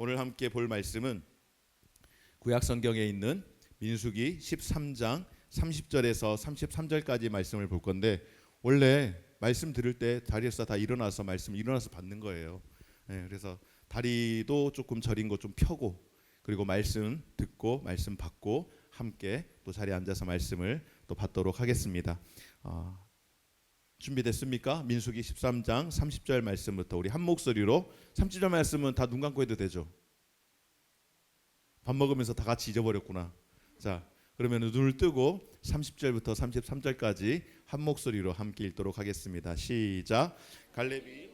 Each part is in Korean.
오늘 함께 볼 말씀은 구약 성경에 있는 민수기 13장 30절에서 33절까지 말씀을 볼 건데, 원래 말씀 들을 때 자리에서 다 일어나서 일어나서 받는 거예요. 그래서 다리도 조금 저린 거 좀 펴고, 그리고 말씀 듣고 말씀 받고 함께 또 자리에 앉아서 말씀을 또 받도록 하겠습니다. 준비됐습니까? 민수기 13장 30절 말씀부터 우리 한 목소리로. 30절 말씀은 다 눈 감고 해도 되죠? 밥 먹으면서 다 같이 잊어버렸구나. 자, 그러면 눈을 뜨고 30절부터 33절까지 한 목소리로 함께 읽도록 하겠습니다. 시작. 갈렙이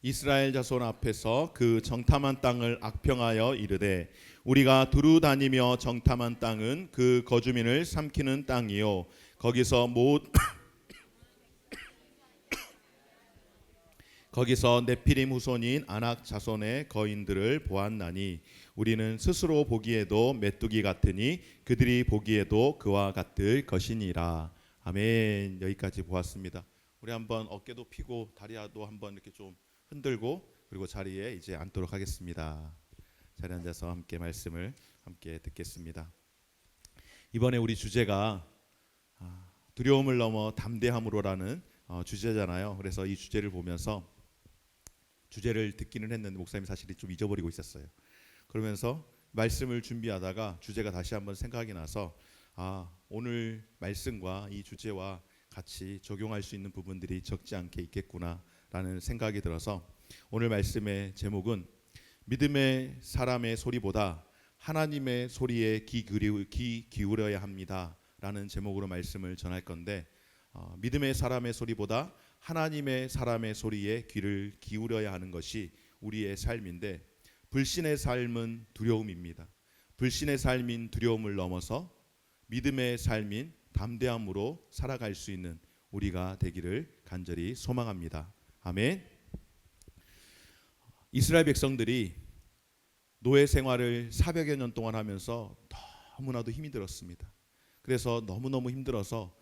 이스라엘 자손 앞에서 그 정탐한 땅을 악평하여 이르되, 우리가 두루 다니며 정탐한 땅은 그 거주민을 삼키는 땅이요 거기서 네피림 후손인 아낙 자손의 거인들을 보았나니 우리는 스스로 보기에도 메뚜기 같으니 그들이 보기에도 그와 같을 것이니라. 아멘. 여기까지 보았습니다. 우리 한번 어깨도 펴고 다리도 한번 이렇게 좀 흔들고, 그리고 자리에 이제 앉도록 하겠습니다. 자리에 앉아서 함께 말씀을 함께 듣겠습니다. 이번에 우리 주제가 두려움을 넘어 담대함으로라는 주제잖아요. 그래서 이 주제를 보면서 주제를 듣기는 했는데 목사님이 사실 좀 잊어버리고 있었어요. 그러면서 말씀을 준비하다가 주제가 다시 한번 생각이 나서 오늘 말씀과 이 주제와 같이 적용할 수 있는 부분들이 적지 않게 있겠구나라는 생각이 들어서 오늘 말씀의 제목은 믿음의 사람의 소리보다 하나님의 소리에 귀 기울여야 합니다라는 제목으로 말씀을 전할 건데, 믿음의 사람의 소리보다 하나님의 사람의 소리에 귀를 기울여야 하는 것이 우리의 삶인데, 불신의 삶은 두려움입니다. 불신의 삶인 두려움을 넘어서 믿음의 삶인 담대함으로 살아갈 수 있는 우리가 되기를 간절히 소망합니다. 아멘. 이스라엘 백성들이 노예 생활을 400여 년 동안 하면서 너무나도 힘이 들었습니다. 그래서 너무너무 힘들어서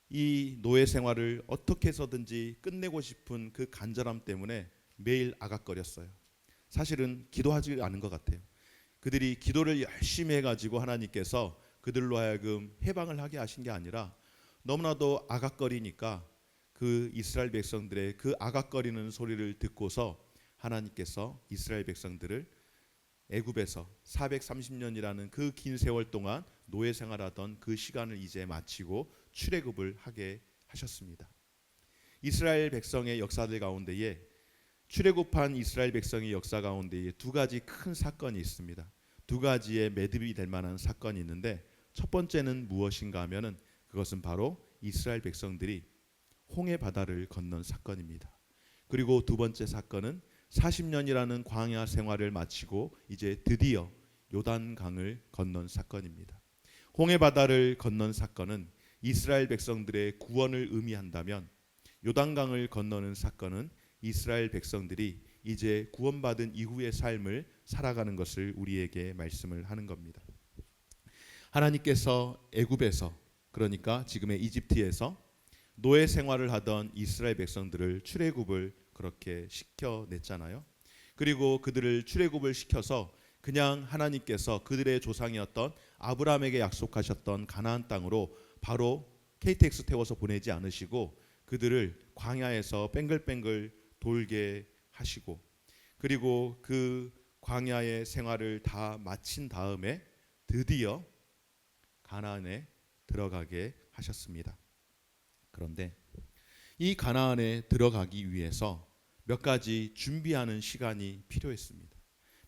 이 노예 생활을 어떻게 해서든지 끝내고 싶은 그 간절함 때문에 매일 아각거렸어요. 사실은 기도하지 않은 것 같아요. 그들이 기도를 열심히 해가지고 하나님께서 그들로 하여금 해방을 하게 하신 게 아니라 너무나도 아각거리니까 그 이스라엘 백성들의 그 아각거리는 소리를 듣고서 하나님께서 이스라엘 백성들을 애굽에서 430년이라는 그 긴 세월 동안 노예 생활하던 그 시간을 이제 마치고 출애굽을 하게 하셨습니다. 이스라엘 백성의 역사들 가운데에, 출애굽한 이스라엘 백성의 역사 가운데에 두 가지 큰 사건이 있습니다. 두 가지의 매듭이 될 만한 사건이 있는데, 첫 번째는 무엇인가 하면은 그것은 바로 이스라엘 백성들이 홍해 바다를 건넌 사건입니다. 그리고 두 번째 사건은 40년이라는 광야 생활을 마치고 이제 드디어 요단강을 건넌 사건입니다. 홍해 바다를 건넌 사건은 이스라엘 백성들의 구원을 의미한다면, 요단강을 건너는 사건은 이스라엘 백성들이 이제 구원받은 이후의 삶을 살아가는 것을 우리에게 말씀을 하는 겁니다. 하나님께서 애굽에서, 그러니까 지금의 이집트에서 노예 생활을 하던 이스라엘 백성들을 출애굽을 그렇게 시켜냈잖아요. 그리고 그들을 출애굽을 시켜서 그냥 하나님께서 그들의 조상이었던 아브라함에게 약속하셨던 가나안 땅으로 바로 KTX 태워서 보내지 않으시고 그들을 광야에서 뱅글뱅글 돌게 하시고, 그리고 그 광야의 생활을 다 마친 다음에 드디어 가나안에 들어가게 하셨습니다. 그런데 이 가나안에 들어가기 위해서 몇 가지 준비하는 시간이 필요했습니다.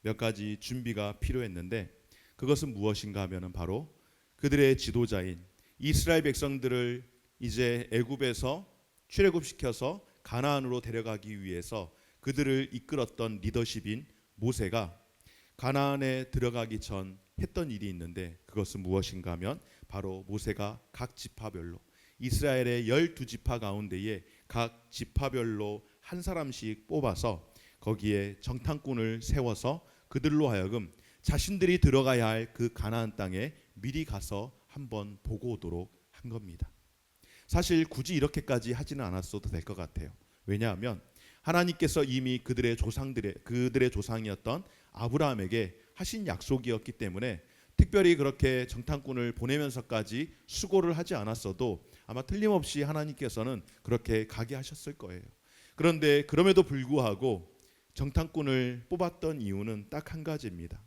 몇 가지 준비가 필요했는데, 그것은 무엇인가 하면은 바로 그들의 지도자인 이스라엘 백성들을 이제 애굽에서 출애굽시켜서 가나안으로 데려가기 위해서 그들을 이끌었던 리더십인 모세가 가나안에 들어가기 전 했던 일이 있는데, 그것은 무엇인가 하면 바로 모세가 각 지파별로, 이스라엘의 12지파 가운데에 각 지파별로 한 사람씩 뽑아서 거기에 정탐꾼을 세워서 그들로 하여금 자신들이 들어가야 할 그 가나안 땅에 미리 가서 한번 보고 오도록 한 겁니다. 사실 굳이 이렇게까지 하지는 않았어도 될 것 같아요. 왜냐하면 하나님께서 이미 그들의 조상이었던 아브라함에게 하신 약속이었기 때문에 특별히 그렇게 정탐꾼을 보내면서까지 수고를 하지 않았어도 아마 틀림없이 하나님께서는 그렇게 가게 하셨을 거예요. 그런데 그럼에도 불구하고 정탐꾼을 뽑았던 이유는 딱 한 가지입니다.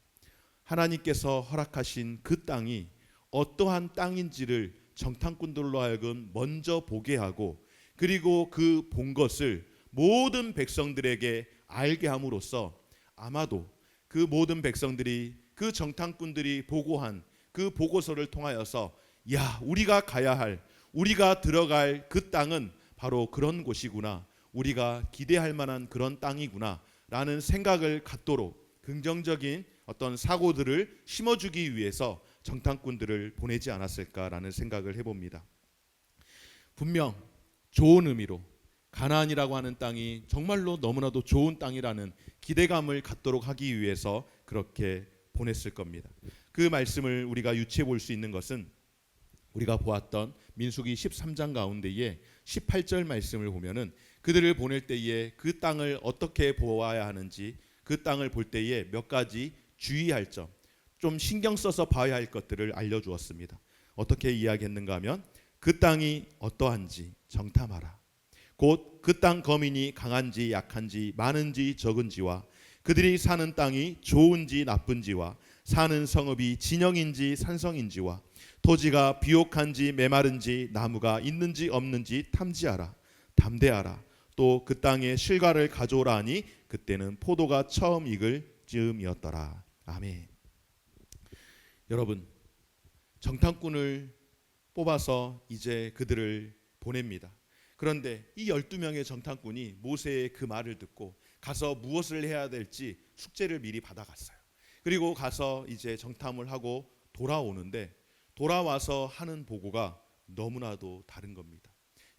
하나님께서 허락하신 그 땅이 어떠한 땅인지를 정탐꾼들로 하여금 먼저 보게 하고, 그리고 그 본 것을 모든 백성들에게 알게 함으로써 아마도 그 모든 백성들이 그 정탐꾼들이 보고한 그 보고서를 통하여서 야, 우리가 가야 할, 우리가 들어갈 그 땅은 바로 그런 곳이구나, 우리가 기대할 만한 그런 땅이구나 라는 생각을 갖도록 긍정적인 어떤 사고들을 심어주기 위해서 정탐꾼들을 보내지 않았을까라는 생각을 해봅니다. 분명 좋은 의미로 가나안이라고 하는 땅이 정말로 너무나도 좋은 땅이라는 기대감을 갖도록 하기 위해서 그렇게 보냈을 겁니다. 그 말씀을 우리가 유추해 볼 수 있는 것은 우리가 보았던 민수기 13장 가운데에 18절 말씀을 보면은 그들을 보낼 때에 그 땅을 어떻게 보아야 하는지, 그 땅을 볼 때에 몇 가지 주의할 점, 좀 신경 써서 봐야 할 것들을 알려주었습니다. 어떻게 이야기했는가 하면 그 땅이 어떠한지 정탐하라. 곧 그 땅 거민이 강한지 약한지 많은지 적은지와 그들이 사는 땅이 좋은지 나쁜지와 사는 성읍이 진영인지 산성인지와 토지가 비옥한지 메마른지 나무가 있는지 없는지 탐지하라. 담대하라. 또 그 땅에 실과를 가져오라 하니 그때는 포도가 처음 익을 즈음이었더라. 아멘. 여러분, 정탐꾼을 뽑아서 이제 그들을 보냅니다. 그런데 이 12명의 정탐꾼이 모세의 그 말을 듣고 가서 무엇을 해야 될지 숙제를 미리 받아갔어요. 그리고 가서 이제 정탐을 하고 돌아오는데, 돌아와서 하는 보고가 너무나도 다른 겁니다.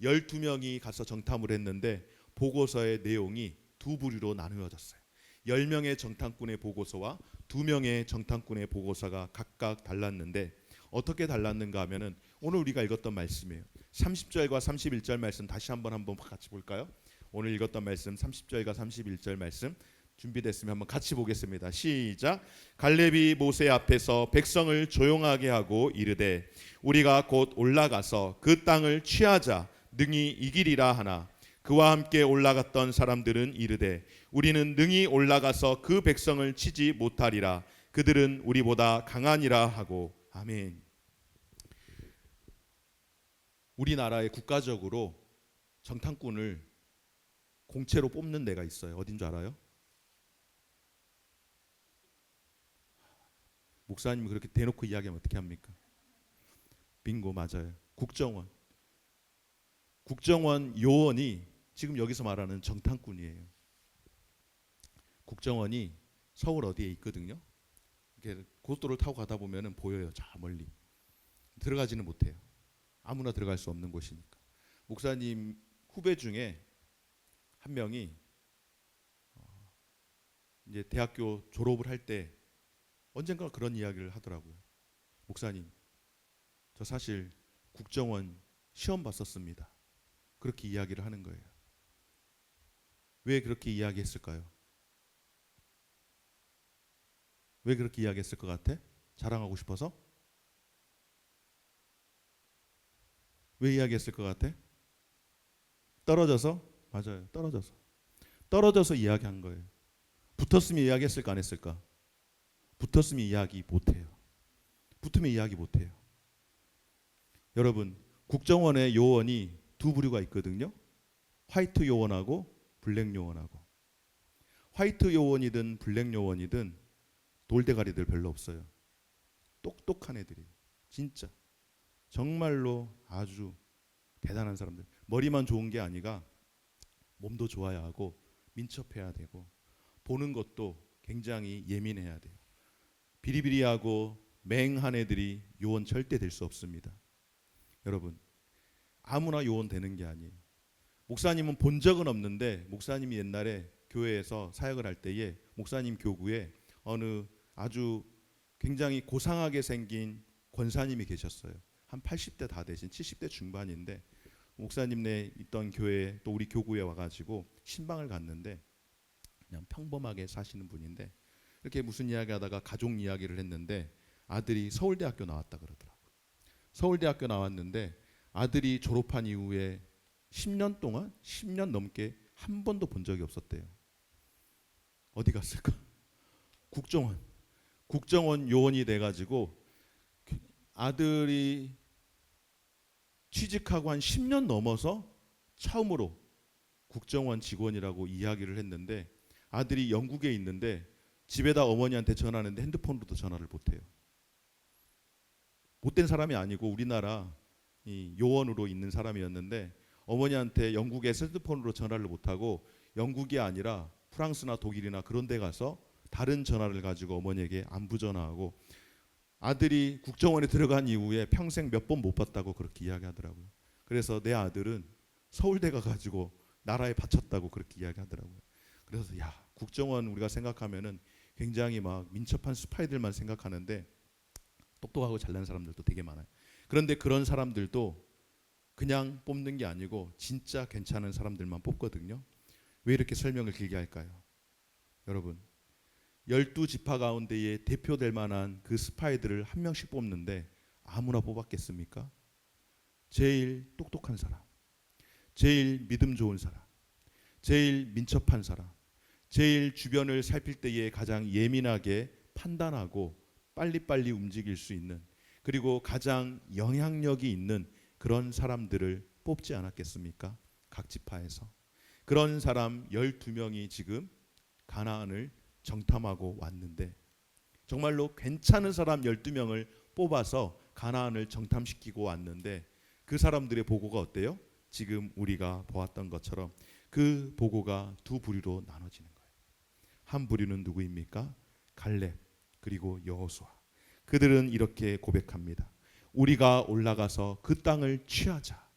12명이 가서 정탐을 했는데 보고서의 내용이 두 부류로 나누어졌어요. 10명의 정탐꾼의 보고서와 2명의 정탐꾼의 보고서가 각각 달랐는데, 어떻게 달랐는가 하면은 오늘 우리가 읽었던 말씀이에요. 30절과 31절 말씀 다시 한번 같이 볼까요? 오늘 읽었던 말씀 30절과 31절 말씀 준비됐으면 한번 같이 보겠습니다. 시작. 갈렙이 모세 앞에서 백성을 조용하게 하고 이르되 우리가 곧 올라가서 그 땅을 취하자 능히 이기리라 하나, 그와 함께 올라갔던 사람들은 이르되 우리는 능히 올라가서 그 백성을 치지 못하리라. 그들은 우리보다 강하니라 하고. 아멘. 우리나라에 국가적으로 정탐꾼을 공채로 뽑는 데가 있어요. 어딘 줄 알아요? 목사님이 그렇게 대놓고 이야기하면 어떻게 합니까? 빙고, 맞아요. 국정원. 국정원 요원이 지금 여기서 말하는 정탐꾼이에요. 국정원이 서울 어디에 있거든요. 이렇게 고속도로를 타고 가다 보면은 보여요. 저 멀리. 들어가지는 못해요. 아무나 들어갈 수 없는 곳이니까. 목사님 후배 중에 한 명이 이제 대학교 졸업을 할 때 언젠가 그런 이야기를 하더라고요. 목사님, 저 사실 국정원 시험 봤었습니다. 그렇게 이야기를 하는 거예요. 왜 그렇게 이야기했을까요? 왜 그렇게 이야기했을 것 같아? 자랑하고 싶어서? 왜 이야기했을 것 같아? 떨어져서? 맞아요. 떨어져서 이야기한 거예요. 붙었으면 이야기했을까 안 했을까? 붙었으면 이야기 못해요. 붙으면 이야기 못해요. 여러분, 국정원의 요원이 두 부류가 있거든요. 화이트 요원하고 블랙 요원하고. 화이트 요원이든 블랙 요원이든 돌대가리들 별로 없어요. 똑똑한 애들이 진짜 정말로 아주 대단한 사람들. 머리만 좋은 게 아니라 몸도 좋아야 하고 민첩해야 되고 보는 것도 굉장히 예민해야 돼요. 비리비리하고 맹한 애들이 요원 절대 될 수 없습니다. 여러분, 아무나 요원 되는 게 아니에요. 목사님은 본 적은 없는데 목사님이 옛날에 교회에서 사역을 할 때에 목사님 교구에 어느 아주 굉장히 고상하게 생긴 권사님이 계셨어요. 한 80대 다 되신 70대 중반인데 목사님네 있던 교회 또 우리 교구에 와가지고 신방을 갔는데 그냥 평범하게 사시는 분인데 이렇게 무슨 이야기하다가 가족 이야기를 했는데 아들이 서울대학교 나왔다 그러더라고요. 서울대학교 나왔는데 아들이 졸업한 이후에 10년 동안 10년 넘게 한 번도 본 적이 없었대요. 어디 갔을까? 국정원 요원이 돼가지고 아들이 취직하고 한 10년 넘어서 처음으로 국정원 직원이라고 이야기를 했는데 아들이 영국에 있는데 집에다 어머니한테 전화하는데 핸드폰으로도 전화를 못해요. 못된 사람이 아니고 우리나라 이 요원으로 있는 사람이었는데 어머니한테 영국에서 핸드폰으로 전화를 못하고 영국이 아니라 프랑스나 독일이나 그런 데 가서 다른 전화를 가지고 어머니에게 안부 전화하고 아들이 국정원에 들어간 이후에 평생 몇 번 못 봤다고 그렇게 이야기하더라고요. 그래서 내 아들은 서울대 가가지고 나라에 바쳤다고 그렇게 이야기하더라고요. 그래서 야, 국정원 우리가 생각하면은 굉장히 막 민첩한 스파이들만 생각하는데 똑똑하고 잘난 사람들도 되게 많아요. 그런데 그런 사람들도 그냥 뽑는 게 아니고 진짜 괜찮은 사람들만 뽑거든요. 왜 이렇게 설명을 길게 할까요? 여러분, 12지파 가운데에 대표될 만한 그 스파이들을 한 명씩 뽑는데 아무나 뽑았겠습니까? 제일 똑똑한 사람, 제일 믿음 좋은 사람, 제일 민첩한 사람, 제일 주변을 살필 때에 가장 예민하게 판단하고 빨리빨리 움직일 수 있는, 그리고 가장 영향력이 있는 그런 사람들을 뽑지 않았겠습니까? 각 지파에서. 그런 사람 12명이 지금 가나안을 정탐하고 왔는데 정말로 괜찮은 사람 12명을 뽑아서 가나안을 정탐시키고 왔는데 그 사람들의 보고가 어때요? 지금 우리가 보았던 것처럼 그 보고가 두 부류로 나눠지는 거예요. 한 부류는 누구입니까? 갈렙 그리고 여호수아. 그들은 이렇게 고백합니다. 우리가 올라가서 그 땅을 취하자.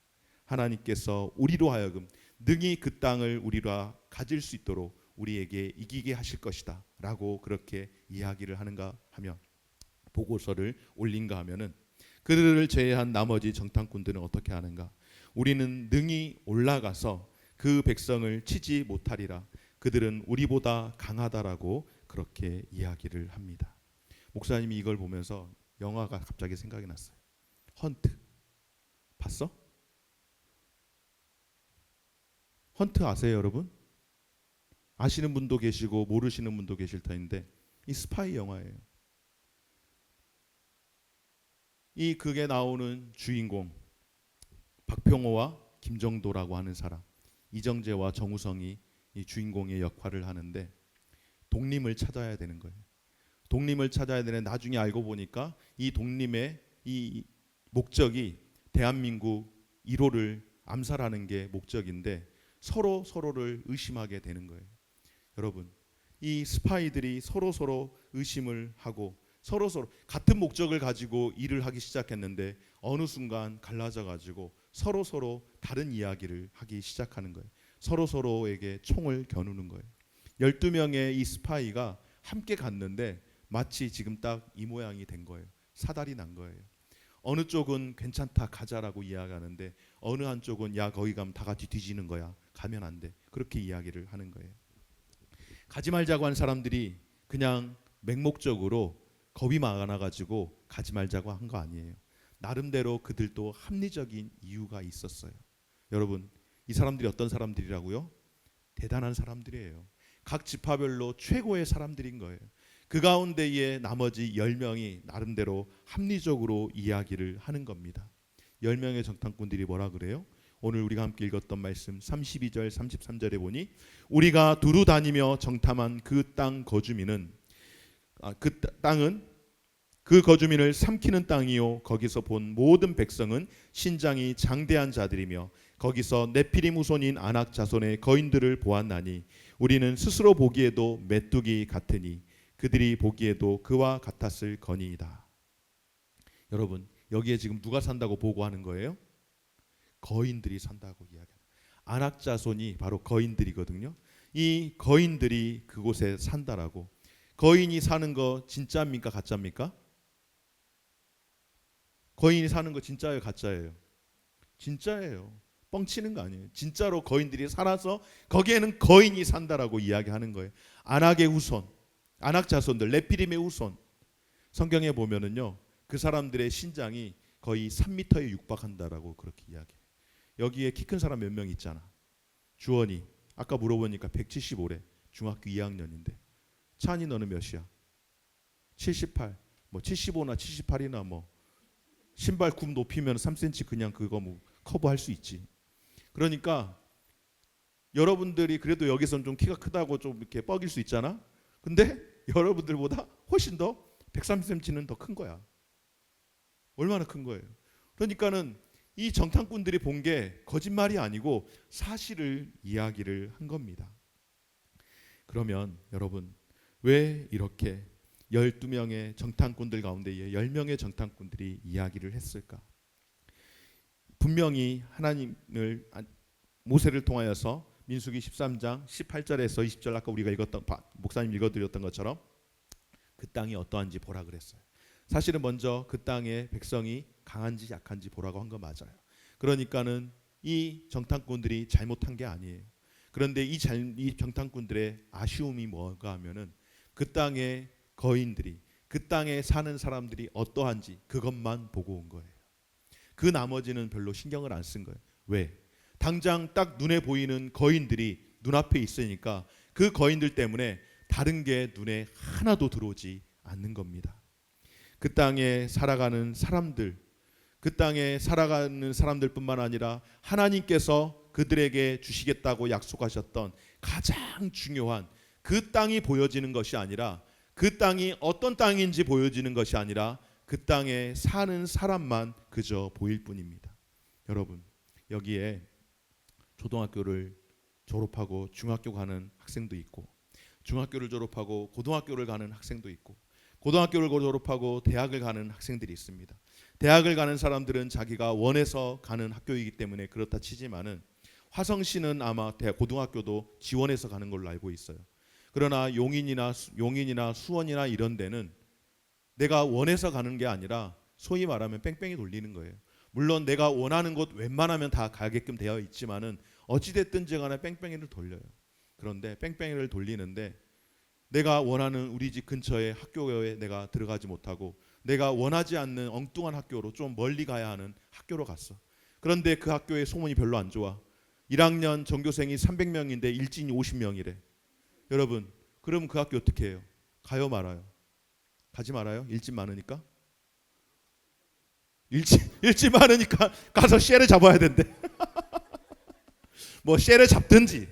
하나님께서 우리로 하여금 능히 그 땅을 우리가 가질 수 있도록 우리에게 이기게 하실 것이다 라고 그렇게 이야기를 하는가 하면, 보고서를 올린가 하면은 그들을 제외한 나머지 정탐꾼들은 어떻게 하는가? 우리는 능히 올라가서 그 백성을 치지 못하리라. 그들은 우리보다 강하다라고 그렇게 이야기를 합니다. 목사님이 이걸 보면서 영화가 갑자기 생각이 났어요. 헌트 봤어? 헌트 아세요, 여러분? 아시는 분도 계시고 모르시는 분도 계실 터인데 이 스파이 영화예요. 이 극에 나오는 주인공 박병호와 김정도라고 하는 사람, 이정재와 정우성이 이 주인공의 역할을 하는데 독림을 찾아야 되는 거예요. 독림을 찾아야 되는, 나중에 알고 보니까 이 독림의 이 목적이 대한민국 1호를 암살하는 게 목적인데 서로를 의심하게 되는 거예요. 여러분, 이 스파이들이 서로 의심을 하고 서로 같은 목적을 가지고 일을 하기 시작했는데 어느 순간 갈라져 가지고 서로 다른 이야기를 하기 시작하는 거예요. 서로에게 총을 겨누는 거예요. 12명의 이 스파이가 함께 갔는데 마치 지금 딱 이 모양이 된 거예요. 사달이 난 거예요. 어느 쪽은 괜찮다 가자라고 이야기하는데 어느 한쪽은 야 거기 가면 다 같이 뒤지는 거야, 가면 안 돼, 그렇게 이야기를 하는 거예요. 가지 말자고 한 사람들이 그냥 맹목적으로 겁이 많아가지고 가지 말자고 한 거 아니에요. 나름대로 그들도 합리적인 이유가 있었어요. 여러분, 이 사람들이 어떤 사람들이라고요? 대단한 사람들이에요. 각 지파별로 최고의 사람들인 거예요. 그 가운데에 나머지 10명이 나름대로 합리적으로 이야기를 하는 겁니다. 10명의 정탐꾼들이 뭐라 그래요? 오늘 우리가 함께 읽었던 말씀 32절 33절에 보니 우리가 두루 다니며 정탐한 그 땅 거주민은 그 땅은 그 거주민을 삼키는 땅이요 거기서 본 모든 백성은 신장이 장대한 자들이며 거기서 네피림 후손인 아낙 자손의 거인들을 보았나니 우리는 스스로 보기에도 메뚜기 같으니 그들이 보기에도 그와 같았을 거니이다. 여러분, 여기에 지금 누가 산다고 보고하는 거예요? 거인들이 산다고 이야기합니다. 안악 자손이 바로 거인들이거든요. 이 거인들이 그곳에 산다라고. 거인이 사는 거 진짜입니까 가짜입니까? 거인이 사는 거 진짜예요 가짜예요? 진짜예요. 뻥치는 거 아니에요. 진짜로 거인들이 살아서 거기에는 거인이 산다라고 이야기하는 거예요. 안악의 후손, 안악 자손들, 네피림의 후손. 성경에 보면은요, 그 사람들의 신장이 거의 3m에 육박한다라고 그렇게 이야기해요. 여기에 키 큰 사람 몇 명 있잖아. 주원이 아까 물어보니까 175래. 중학교 2학년인데. 찬이 너는 몇이야? 78. 뭐 75나 78이나 뭐 신발 굽 높이면 3cm 그냥 그거 뭐 커버할 수 있지. 그러니까 여러분들이 그래도 여기서는 좀 키가 크다고 좀 이렇게 뻐길 수 있잖아. 근데 여러분들보다 훨씬 더 130cm는 더 큰 거야. 얼마나 큰 거예요. 그러니까는 이 정탐꾼들이 본 게 거짓말이 아니고 사실을 이야기를 한 겁니다. 그러면 여러분 왜 이렇게 12명의 정탐꾼들 가운데 10명의 정탐꾼들이 이야기를 했을까? 분명히 하나님을 모세를 통하여서 민수기 13장 18절에서 20절 아까 우리가 읽었던 목사님 읽어드렸던 것처럼 그 땅이 어떠한지 보라 그랬어요. 사실은 먼저 그 땅의 백성이 강한지 약한지 보라고 한 거 맞아요. 그러니까는 이 정탐꾼들이 잘못한 게 아니에요. 그런데 이 정탐꾼들의 아쉬움이 뭐가 하면은 그 땅의 거인들이 그 땅에 사는 사람들이 어떠한지 그것만 보고 온 거예요. 그 나머지는 별로 신경을 안 쓴 거예요. 왜? 당장 딱 눈에 보이는 거인들이 눈앞에 있으니까 그 거인들 때문에 다른 게 눈에 하나도 들어오지 않는 겁니다. 그 땅에 살아가는 사람들, 그 땅에 살아가는 사람들뿐만 아니라 하나님께서 그들에게 주시겠다고 약속하셨던 가장 중요한 그 땅이 보여지는 것이 아니라 그 땅이 어떤 땅인지 보여지는 것이 아니라 그 땅에 사는 사람만 그저 보일 뿐입니다. 여러분 여기에 초등학교를 졸업하고 중학교 가는 학생도 있고 중학교를 졸업하고 고등학교를 가는 학생도 있고 고등학교를 졸업하고 대학을 가는 학생들이 있습니다. 대학을 가는 사람들은 자기가 원해서 가는 학교이기 때문에 그렇다 치지만은 화성시는 아마 고등학교도 지원해서 가는 걸로 알고 있어요. 그러나 용인이나 수원이나 이런 데는 내가 원해서 가는 게 아니라 소위 말하면 뺑뺑이 돌리는 거예요. 물론 내가 원하는 곳 웬만하면 다 가게끔 되어 있지만은 어찌됐든지 간에 뺑뺑이를 돌려요. 그런데 뺑뺑이를 돌리는데 내가 원하는 우리 집 근처의 학교에 내가 들어가지 못하고 내가 원하지 않는 엉뚱한 학교로 좀 멀리 가야 하는 학교로 갔어. 그런데 그 학교의 소문이 별로 안 좋아. 1학년 전교생이 300명인데 일진이 50명이래. 여러분 그럼 그 학교 어떻게 해요? 가요 말아요? 가지 말아요? 일진 많으니까? 일진 많으니까 가서 쉐를 잡아야 된대. 뭐 쉐를 잡든지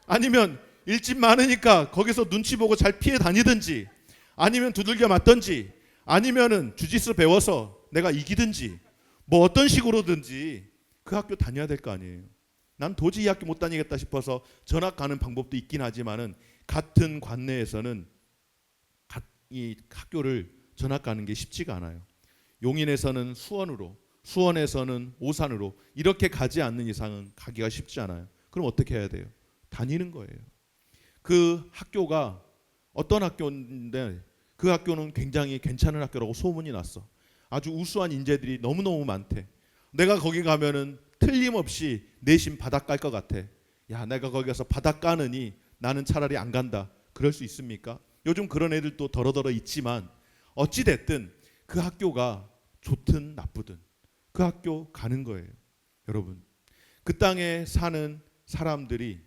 아니면 일진 많으니까 거기서 눈치 보고 잘 피해 다니든지 아니면 두들겨 맞든지 아니면은 주짓수 배워서 내가 이기든지 뭐 어떤 식으로든지 그 학교 다녀야 될 거 아니에요. 난 도저히 이 학교 못 다니겠다 싶어서 전학 가는 방법도 있긴 하지만은 같은 관내에서는 이 학교를 전학 가는 게 쉽지가 않아요. 용인에서는 수원으로, 수원에서는 오산으로 이렇게 가지 않는 이상은 가기가 쉽지 않아요. 그럼 어떻게 해야 돼요? 다니는 거예요. 그 학교가 어떤 학교인데 그 학교는 굉장히 괜찮은 학교라고 소문이 났어. 아주 우수한 인재들이 너무너무 많대. 내가 거기 가면은 틀림없이 내심 바닥 깔 것 같아. 야, 내가 거기 가서 바닥 까느니 나는 차라리 안 간다. 그럴 수 있습니까? 요즘 그런 애들도 더러더러 있지만 어찌 됐든 그 학교가 좋든 나쁘든 그 학교 가는 거예요. 여러분 그 땅에 사는 사람들이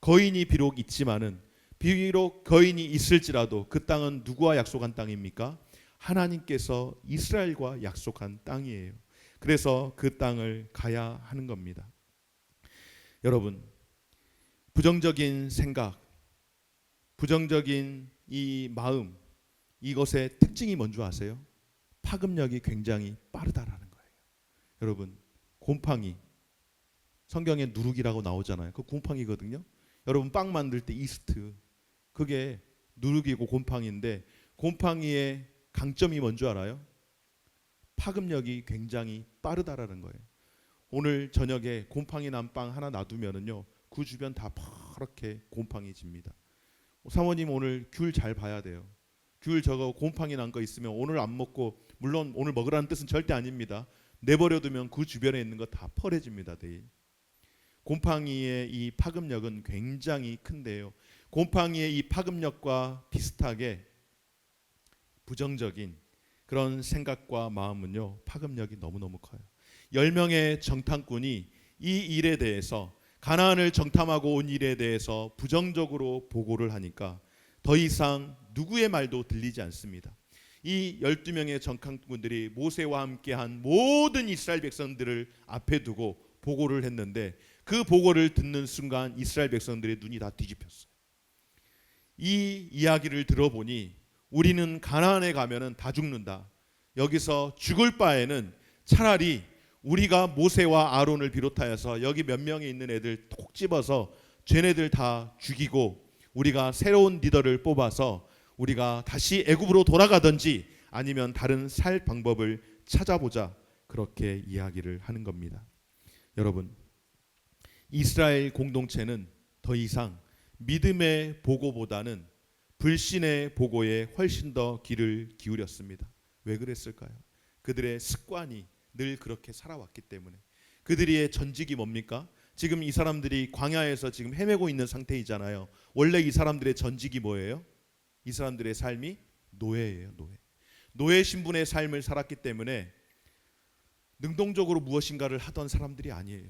거인이 비록 있지만은 비록 거인이 있을지라도 그 땅은 누구와 약속한 땅입니까? 하나님께서 이스라엘과 약속한 땅이에요. 그래서 그 땅을 가야 하는 겁니다. 여러분 부정적인 생각, 부정적인 이 마음, 이것의 특징이 뭔지 아세요? 파급력이 굉장히 빠르다라는 거예요. 여러분 곰팡이 성경에 누룩이라고 나오잖아요. 그 곰팡이거든요. 여러분 빵 만들 때 이스트 그게 누룩이고 곰팡이인데 곰팡이의 강점이 뭔지 알아요? 파급력이 굉장히 빠르다라는 거예요. 오늘 저녁에 곰팡이 난 빵 하나 놔두면은요 그 주변 다 파랗게 곰팡이 집니다. 사모님 오늘 귤 잘 봐야 돼요. 귤 저거 곰팡이 난 거 있으면 오늘 안 먹고, 물론 오늘 먹으라는 뜻은 절대 아닙니다. 내버려두면 그 주변에 있는 거 다 펄해집니다. 내일. 곰팡이의 이 파급력은 굉장히 큰데요. 곰팡이의 이 파급력과 비슷하게 부정적인 그런 생각과 마음은요 파급력이 너무너무 커요. 10명의 정탐꾼이 이 일에 대해서, 가나안을 정탐하고 온 일에 대해서 부정적으로 보고를 하니까 더 이상 누구의 말도 들리지 않습니다. 이 12명의 정탐꾼들이 모세와 함께한 모든 이스라엘 백성들을 앞에 두고 보고를 했는데, 그 보고를 듣는 순간 이스라엘 백성들의 눈이 다 뒤집혔어요. 이 이야기를 들어보니 우리는 가나안에 가면은 다 죽는다. 여기서 죽을 바에는 차라리 우리가 모세와 아론을 비롯하여서 여기 몇 명이 있는 애들 톡 집어서 쟤네들 다 죽이고 우리가 새로운 리더를 뽑아서 우리가 다시 애굽으로 돌아가든지 아니면 다른 살 방법을 찾아보자, 그렇게 이야기를 하는 겁니다. 여러분, 이스라엘 공동체는 더 이상 믿음의 보고보다는 불신의 보고에 훨씬 더 귀를 기울였습니다. 왜 그랬을까요? 그들의 습관이 늘 그렇게 살아왔기 때문에. 그들의 전직이 뭡니까? 지금 이 사람들이 광야에서 지금 헤매고 있는 상태이잖아요. 원래 이 사람들의 전직이 뭐예요? 이 사람들의 삶이 노예예요. 노예 신분의 삶을 살았기 때문에 능동적으로 무엇인가를 하던 사람들이 아니에요.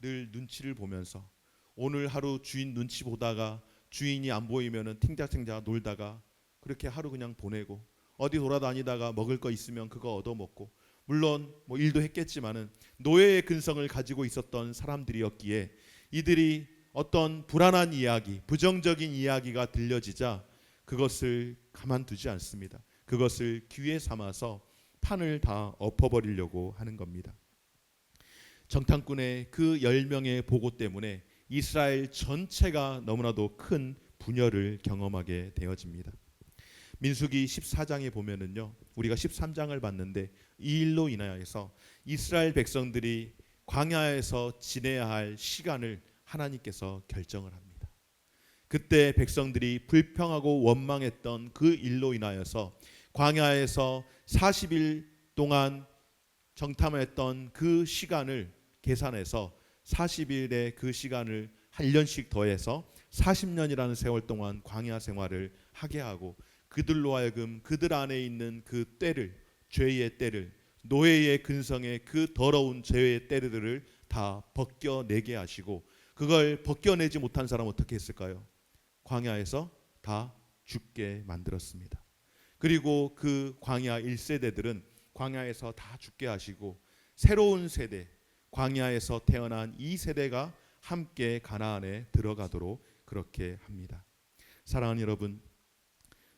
늘 눈치를 보면서, 오늘 하루 주인 눈치 보다가 주인이 안 보이면은 팅자팅자 놀다가 그렇게 하루 그냥 보내고, 어디 돌아다니다가 먹을 거 있으면 그거 얻어 먹고, 물론 뭐 일도 했겠지만은 노예의 근성을 가지고 있었던 사람들이었기에 이들이 어떤 불안한 이야기, 부정적인 이야기가 들려지자 그것을 가만두지 않습니다. 그것을 기회 삼아서 판을 다 엎어버리려고 하는 겁니다. 정탐꾼의 그 10명의 보고 때문에 이스라엘 전체가 너무나도 큰 분열을 경험하게 되어집니다. 민수기 14장에 보면은요, 우리가 13장을 봤는데 이 일로 인하여서 이스라엘 백성들이 광야에서 지내야 할 시간을 하나님께서 결정을 합니다. 그때 백성들이 불평하고 원망했던 그 일로 인하여서 광야에서 40일 동안 정탐했던 그 시간을 계산해서 40일의 그 시간을 1년씩 더해서 40년이라는 세월 동안 광야 생활을 하게 하고, 그들로 하여금 그들 안에 있는 그 때를, 죄의 때를, 노예의 근성의 그 더러운 죄의 때들을 다 벗겨내게 하시고, 그걸 벗겨내지 못한 사람은 어떻게 했을까요? 광야에서 다 죽게 만들었습니다. 그리고 그 광야 1세대들은 광야에서 다 죽게 하시고, 새로운 세대, 광야에서 태어난 이 세대가 함께 가나안에 들어가도록 그렇게 합니다. 사랑하는 여러분,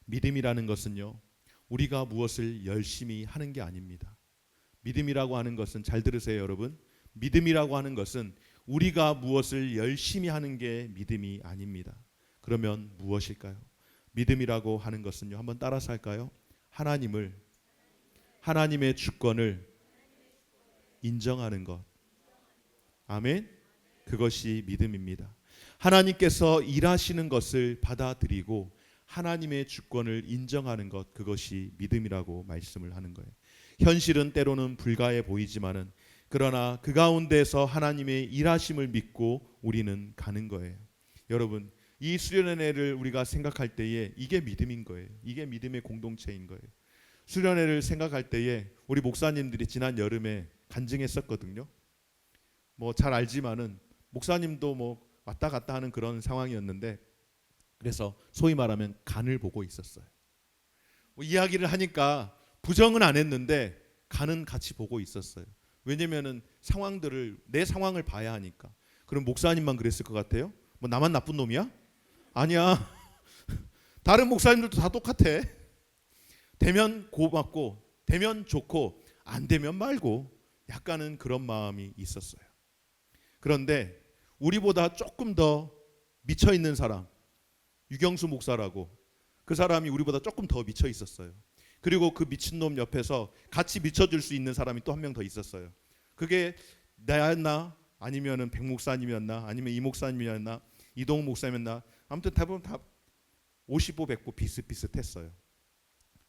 믿음이라는 것은요, 우리가 무엇을 열심히 하는 게 아닙니다. 믿음이라고 하는 것은, 잘 들으세요 여러분, 믿음이라고 하는 것은 우리가 무엇을 열심히 하는 게 믿음이 아닙니다. 그러면 무엇일까요? 믿음이라고 하는 것은요, 한번 따라서 할까요? 하나님의 주권을 인정하는 것. 아멘. 그것이 믿음입니다. 하나님께서 일하시는 것을 받아들이고 하나님의 주권을 인정하는 것, 그것이 믿음이라고 말씀을 하는 거예요. 현실은 때로는 불가해 보이지만은, 그러나 그 가운데서 하나님의 일하심을 믿고 우리는 가는 거예요. 여러분, 이 수련회를 우리가 생각할 때에 이게 믿음인 거예요. 이게 믿음의 공동체인 거예요. 수련회를 생각할 때에 우리 목사님들이 지난 여름에 간증했었거든요. 뭐 잘 알지만은 목사님도 뭐 왔다 갔다 하는 그런 상황이었는데, 그래서 소위 말하면 간을 보고 있었어요. 뭐 이야기를 하니까 부정은 안 했는데 간은 같이 보고 있었어요. 왜냐면은 내 상황을 봐야 하니까. 그럼 목사님만 그랬을 것 같아요? 뭐 나만 나쁜 놈이야? 아니야. 다른 목사님들도 다 똑같아. 되면 고맙고, 되면 좋고, 안 되면 말고, 약간은 그런 마음이 있었어요. 그런데 우리보다 조금 더 미쳐 있는 사람, 유경수 목사라고, 그 사람이 우리보다 조금 더 미쳐 있었어요. 그리고 그 미친놈 옆에서 같이 미쳐줄 수 있는 사람이 또 한 명 더 있었어요. 그게 나였나 아니면은 백 목사님이었나 아니면 이 목사님이었나 이동욱 목사님이었나 아무튼 대부분 다 50보 100보 비슷비슷했어요.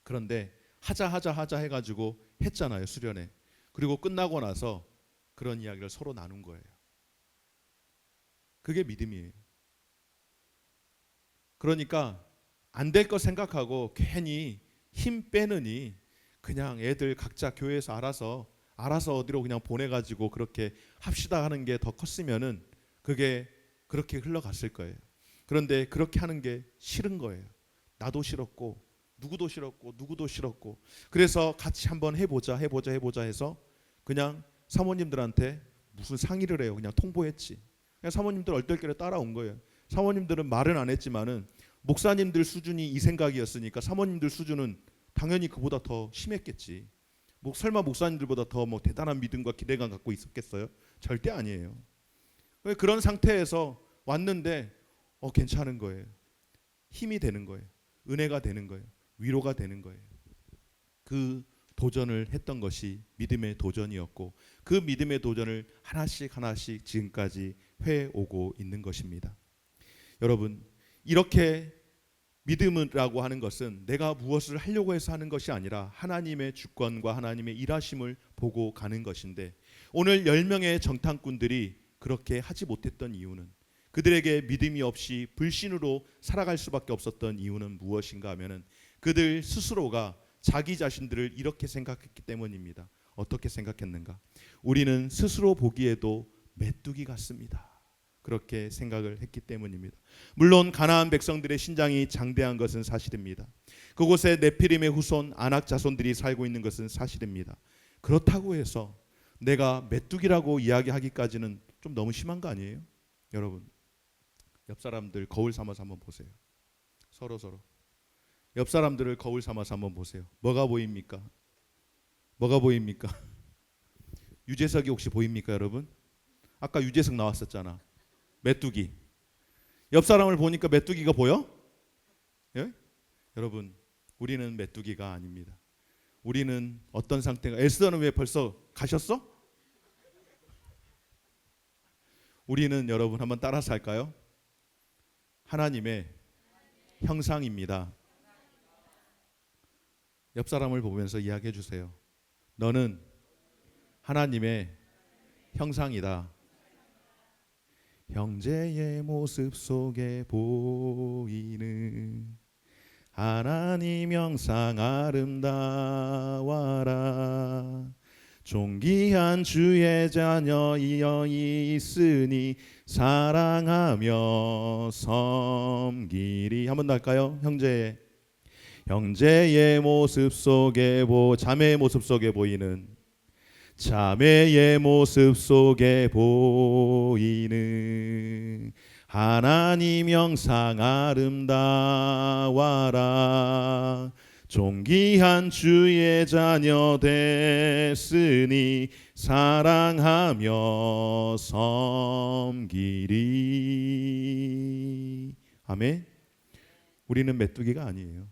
그런데 하자 해가지고 했잖아요, 수련회. 그리고 끝나고 나서 그런 이야기를 서로 나눈 거예요. 그게 믿음이에요. 그러니까 안 될 거 생각하고 괜히 힘 빼느니 그냥 애들 각자 교회에서 알아서 어디로 그냥 보내가지고 그렇게 합시다 하는 게 더 컸으면은 그게 그렇게 흘러갔을 거예요. 그런데 그렇게 하는 게 싫은 거예요. 나도 싫었고 누구도 싫었고 그래서 같이 한번 해보자 해서 그냥 사모님들한테 무슨 상의를 해요. 그냥 통보했지. 그냥 사모님들 얼떨결에 따라온 거예요. 사모님들은 말은 안 했지만은 목사님들 수준이 이 생각이었으니까 사모님들 수준은 당연히 그보다 더 심했겠지. 설마 목사님들보다 더 뭐 대단한 믿음과 기대감 갖고 있었겠어요? 절대 아니에요. 그런 상태에서 왔는데 괜찮은 거예요. 힘이 되는 거예요. 은혜가 되는 거예요. 위로가 되는 거예요. 그 도전을 했던 것이 믿음의 도전이었고 그 믿음의 도전을 하나씩 지금까지 해오고 있는 것입니다. 여러분, 이렇게 믿음이라고 하는 것은 내가 무엇을 하려고 해서 하는 것이 아니라 하나님의 주권과 하나님의 일하심을 보고 가는 것인데 오늘 10명의 정탐꾼들이 그렇게 하지 못했던 이유는 그들에게 믿음이 없이 불신으로 살아갈 수밖에 없었던 이유는 무엇인가 하면은 그들 스스로가 자기 자신들을 이렇게 생각했기 때문입니다. 어떻게 생각했는가? 우리는 스스로 보기에도 메뚜기 같습니다. 그렇게 생각을 했기 때문입니다. 물론 가나안 백성들의 신장이 장대한 것은 사실입니다. 그곳에 네피림의 후손 아낙 자손들이 살고 있는 것은 사실입니다. 그렇다고 해서 내가 메뚜기라고 이야기하기까지는 좀 너무 심한 거 아니에요? 여러분, 옆 사람들 거울 삼아서 한번 보세요. 서로 옆 사람들을 거울 삼아서 한번 보세요. 뭐가 보입니까? 유재석이 혹시 보입니까, 여러분? 아까 유재석 나왔었잖아. 메뚜기. 옆 사람을 보니까 메뚜기가 보여? 예? 여러분, 우리는 메뚜기가 아닙니다. 우리는 어떤 상태가? 에스더는 왜 벌써 가셨어? 우리는 여러분 한번 따라서 할까요? 하나님의 형상입니다. 옆 사람을 보면서 이야기해 주세요. 너는 하나님의 형상이다. 형제의 모습 속에 보이는 하나님 형상 아름다워라. 존귀한 주의 자녀이여 있으니 사랑하며 섬기리. 한번 더 할까요? 형제의 모습 속에 자매의 모습 속에 보이는 자매의 모습 속에 보이는 하나님 형상 아름다워라. 존귀한 주의 자녀 됐으니 사랑하며 섬기리. 아멘. 우리는 메뚜기가 아니에요.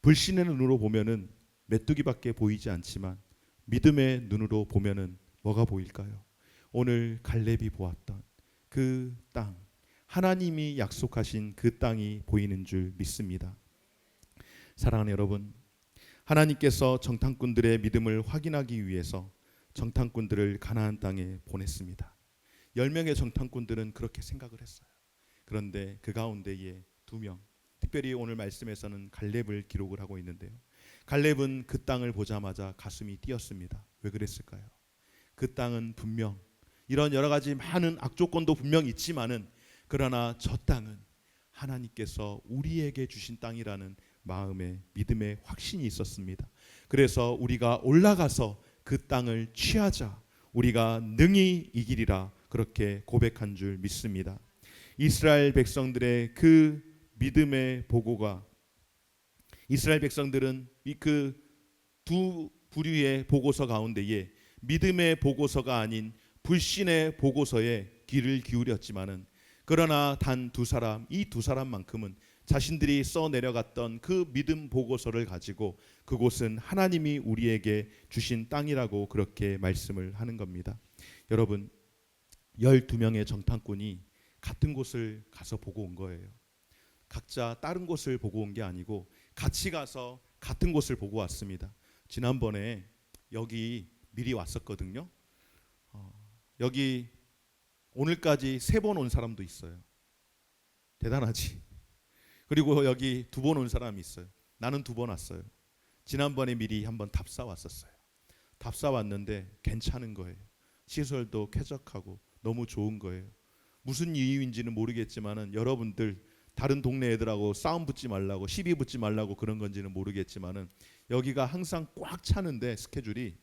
불신의 눈으로 보면은 메뚜기밖에 보이지 않지만 믿음의 눈으로 보면은 뭐가 보일까요? 오늘 갈렙이 보았던 그 땅, 하나님이 약속하신 그 땅이 보이는 줄 믿습니다. 사랑하는 여러분, 하나님께서 정탐꾼들의 믿음을 확인하기 위해서 정탐꾼들을 가나안 땅에 보냈습니다. 10명의 정탐꾼들은 그렇게 생각을 했어요. 그런데 그 가운데에 2명, 특별히 오늘 말씀에서는 갈렙을 기록을 하고 있는데요. 갈렙은 그 땅을 보자마자 가슴이 뛰었습니다. 왜 그랬을까요? 그 땅은 분명 이런 여러 가지 많은 악조건도 분명 있지만은 그러나 저 땅은 하나님께서 우리에게 주신 땅이라는 마음의 믿음의 확신이 있었습니다. 그래서 우리가 올라가서 그 땅을 취하자. 우리가 능히 이기리라. 그렇게 고백한 줄 믿습니다. 이스라엘 백성들의 그 믿음의 보고가 이스라엘 백성들은 그 두 부류의 보고서 가운데에 믿음의 보고서가 아닌 불신의 보고서에 귀를 기울였지만은 그러나 단 2사람, 이 2사람만큼은 자신들이 써내려갔던 그 믿음 보고서를 가지고 그곳은 하나님이 우리에게 주신 땅이라고 그렇게 말씀을 하는 겁니다. 여러분 12명의 정탐꾼이 같은 곳을 가서 보고 온 거예요. 각자 다른 곳을 보고 온 게 아니고 같이 가서 같은 곳을 보고 왔습니다. 지난번에 여기 미리 왔었거든요. 여기 오늘까지 3번 온 사람도 있어요. 대단하지. 그리고 여기 2번 온 사람이 있어요. 나는 2번 왔어요. 지난번에 미리 한번 답사 왔었어요. 답사 왔는데 괜찮은 거예요. 시설도 쾌적하고 너무 좋은 거예요. 무슨 이유인지는 모르겠지만은 여러분들 다른 동네 애들하고 싸움 붙지 말라고 시비 붙지 말라고 그런 건지는 모르겠지만은 여기가 항상 꽉 차는데 스케줄이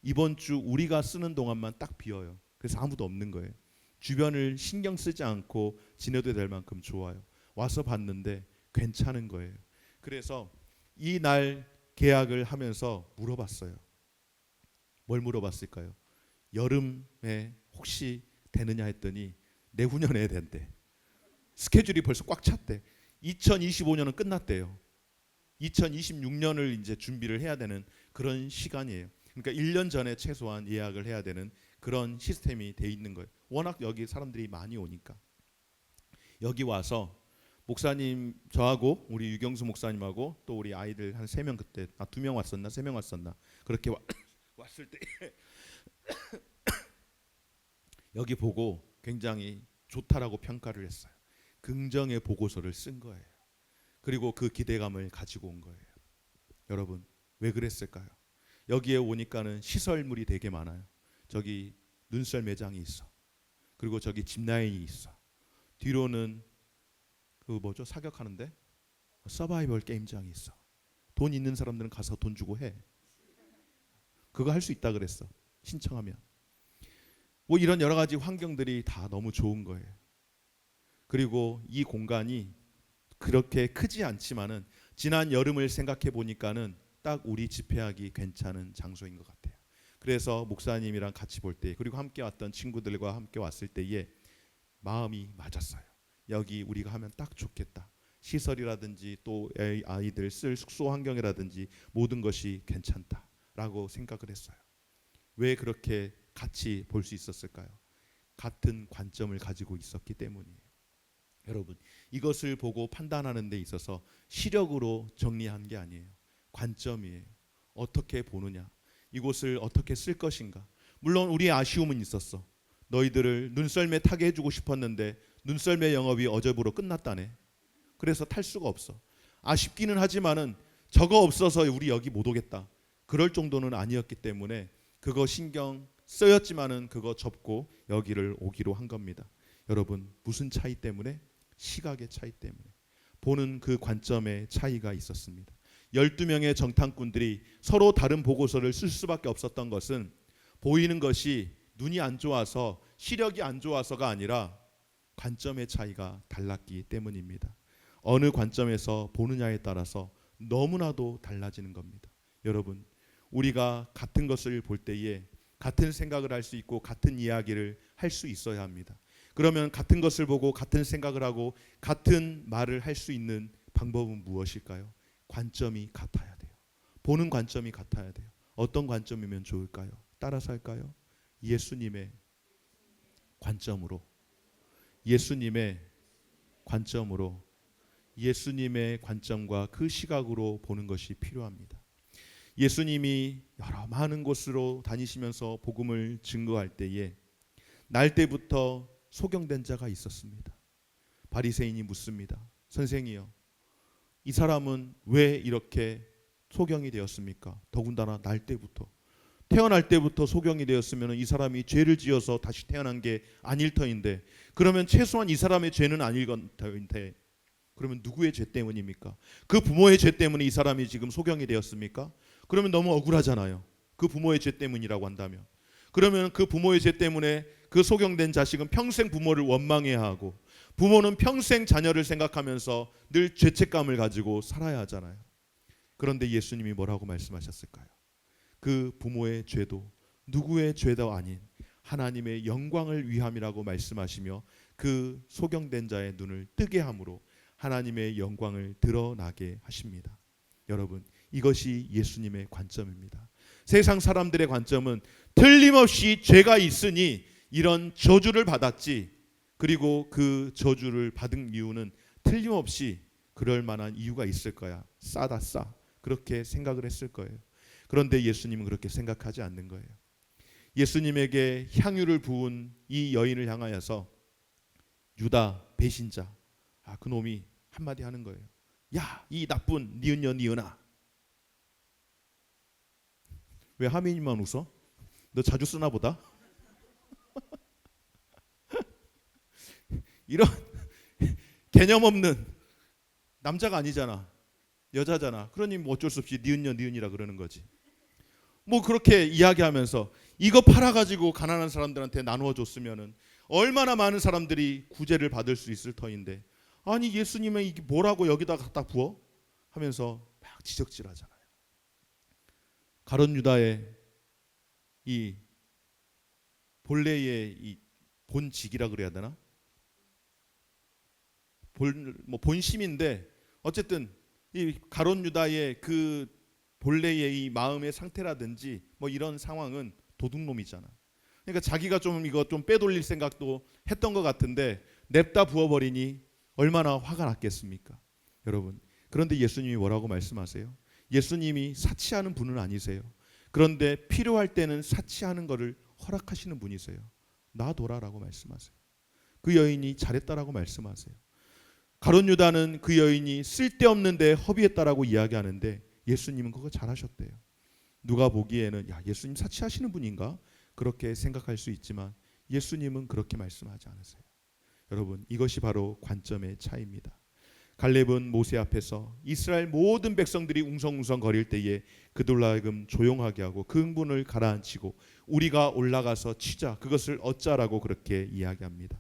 이번 주 우리가 쓰는 동안만 딱 비어요. 그래서 아무도 없는 거예요. 주변을 신경 쓰지 않고 지내도 될 만큼 좋아요. 와서 봤는데 괜찮은 거예요. 그래서 이 날 계약을 하면서 물어봤어요. 뭘 물어봤을까요? 여름에 혹시 되느냐 했더니 내후년에 된대. 스케줄이 벌써 꽉 찼대. 2025년은 끝났대요. 2026년을 이제 준비를 해야 되는 그런 시간이에요. 그러니까 1년 전에 최소한 예약을 해야 되는 그런 시스템이 돼 있는 거예요. 워낙 여기 사람들이 많이 오니까. 여기 와서 목사님 저하고 우리 유경수 목사님하고 또 우리 아이들 한 3명 그때 2명 왔었나 3명 왔었나 그렇게 왔을 때 여기 보고 굉장히 좋다라고 평가를 했어요. 긍정의 보고서를 쓴 거예요. 그리고 그 기대감을 가지고 온 거예요. 여러분 왜 그랬을까요? 여기에 오니까는 시설물이 되게 많아요. 저기 눈썰 매장이 있어. 그리고 저기 짚라인이 있어. 뒤로는 그 뭐죠? 사격하는데 서바이벌 게임장이 있어. 돈 있는 사람들은 가서 돈 주고 해. 그거 할 수 있다 그랬어. 신청하면. 뭐 이런 여러 가지 환경들이 다 너무 좋은 거예요. 그리고 이 공간이 그렇게 크지 않지만은 지난 여름을 생각해 보니까는 딱 우리 집회하기 괜찮은 장소인 것 같아요. 그래서 목사님이랑 같이 볼 때 그리고 함께 왔던 친구들과 함께 왔을 때에 마음이 맞았어요. 여기 우리가 하면 딱 좋겠다. 시설이라든지 또 아이들 쓸 숙소 환경이라든지 모든 것이 괜찮다라고 생각을 했어요. 왜 그렇게 같이 볼 수 있었을까요? 같은 관점을 가지고 있었기 때문이에요. 여러분 이것을 보고 판단하는 데 있어서 시력으로 정리한 게 아니에요. 관점이에요. 어떻게 보느냐. 이곳을 어떻게 쓸 것인가. 물론 우리의 아쉬움은 있었어. 너희들을 눈썰매 타게 해주고 싶었는데 눈썰매 영업이 어제부로 끝났다네. 그래서 탈 수가 없어. 아쉽기는 하지만은 저거 없어서 우리 여기 못 오겠다. 그럴 정도는 아니었기 때문에 그거 신경 쓰였지만은 그거 접고 여기를 오기로 한 겁니다. 여러분 무슨 차이 때문에? 시각의 차이 때문에. 보는 그 관점의 차이가 있었습니다. 12명의 정탐꾼들이 서로 다른 보고서를 쓸 수밖에 없었던 것은 보이는 것이 눈이 안 좋아서 시력이 안 좋아서가 아니라 관점의 차이가 달랐기 때문입니다. 어느 관점에서 보느냐에 따라서 너무나도 달라지는 겁니다. 여러분 우리가 같은 것을 볼 때에 같은 생각을 할 수 있고 같은 이야기를 할 수 있어야 합니다. 그러면 같은 것을 보고 같은 생각을 하고 같은 말을 할 수 있는 방법은 무엇일까요? 관점이 같아야 돼요. 보는 관점이 같아야 돼요. 어떤 관점이면 좋을까요? 따라서 할까요? 예수님의 관점으로, 예수님의 관점으로, 예수님의 관점과 그 시각으로 보는 것이 필요합니다. 예수님이 여러 많은 곳으로 다니시면서 복음을 증거할 때에 날 때부터 소경된 자가 있었습니다. 바리새인이 묻습니다. 선생이요, 이 사람은 왜 이렇게 소경이 되었습니까? 더군다나 날 때부터, 태어날 때부터 소경이 되었으면 이 사람이 죄를 지어서 다시 태어난 게 아닐 터인데, 그러면 최소한 이 사람의 죄는 아닐 터인데 그러면 누구의 죄 때문입니까? 그 부모의 죄 때문에 이 사람이 지금 소경이 되었습니까? 그러면 너무 억울하잖아요. 그 부모의 죄 때문이라고 한다면. 그러면 그 부모의 죄 때문에 그 소경된 자식은 평생 부모를 원망해야 하고, 부모는 평생 자녀를 생각하면서 늘 죄책감을 가지고 살아야 하잖아요. 그런데 예수님이 뭐라고 말씀하셨을까요? 그 부모의 죄도 누구의 죄도 아닌 하나님의 영광을 위함이라고 말씀하시며 그 소경된 자의 눈을 뜨게 함으로 하나님의 영광을 드러나게 하십니다. 여러분, 이것이 예수님의 관점입니다. 세상 사람들의 관점은 틀림없이 죄가 있으니 이런 저주를 받았지. 그리고 그 저주를 받은 이유는 틀림없이 그럴 만한 이유가 있을 거야. 싸다 싸. 그렇게 생각을 했을 거예요. 그런데 예수님은 그렇게 생각하지 않는 거예요. 예수님에게 향유를 부은 이 여인을 향하여서 유다 배신자, 그 놈이 한마디 하는 거예요. 야, 이 나쁜 니은녀 니은아. 왜 하민이만 웃어? 너 자주 쓰나 보다. 이런 개념 없는, 남자가 아니잖아, 여자잖아. 그러니 뭐 어쩔 수 없이 니은녀 니은이라 그러는 거지. 뭐 그렇게 이야기하면서 이거 팔아가지고 가난한 사람들한테 나누어 줬으면은 얼마나 많은 사람들이 구제를 받을 수 있을 터인데, 아니 예수님은 이게 뭐라고 여기다 갖다 부어? 하면서 막 지적질하잖아요. 가룟 유다의 이 본래의 이 본직이라 그래야 되나? 본심인데 어쨌든 이 가룟 유다의 그 본래의 이 마음의 상태라든지 뭐 이런 상황은 도둑놈이잖아. 그러니까 자기가 좀 이거 좀 빼돌릴 생각도 했던 것 같은데 냅다 부어버리니 얼마나 화가 났겠습니까, 여러분. 그런데 예수님이 뭐라고 말씀하세요? 예수님이 사치하는 분은 아니세요. 그런데 필요할 때는 사치하는 것을 허락하시는 분이세요. 놔둬라라고 말씀하세요. 그 여인이 잘했다라고 말씀하세요. 가룟 유다는 그 여인이 쓸데없는데 허비했다라고 이야기하는데 예수님은 그거 잘하셨대요. 누가 보기에는 야, 예수님 사치하시는 분인가? 그렇게 생각할 수 있지만 예수님은 그렇게 말씀하지 않으세요. 여러분, 이것이 바로 관점의 차이입니다. 갈렙은 모세 앞에서 이스라엘 모든 백성들이 웅성웅성 거릴 때에 그들로 하여금 조용하게 하고 그 흥분을 가라앉히고 우리가 올라가서 치자, 그것을 얻자라고 그렇게 이야기합니다.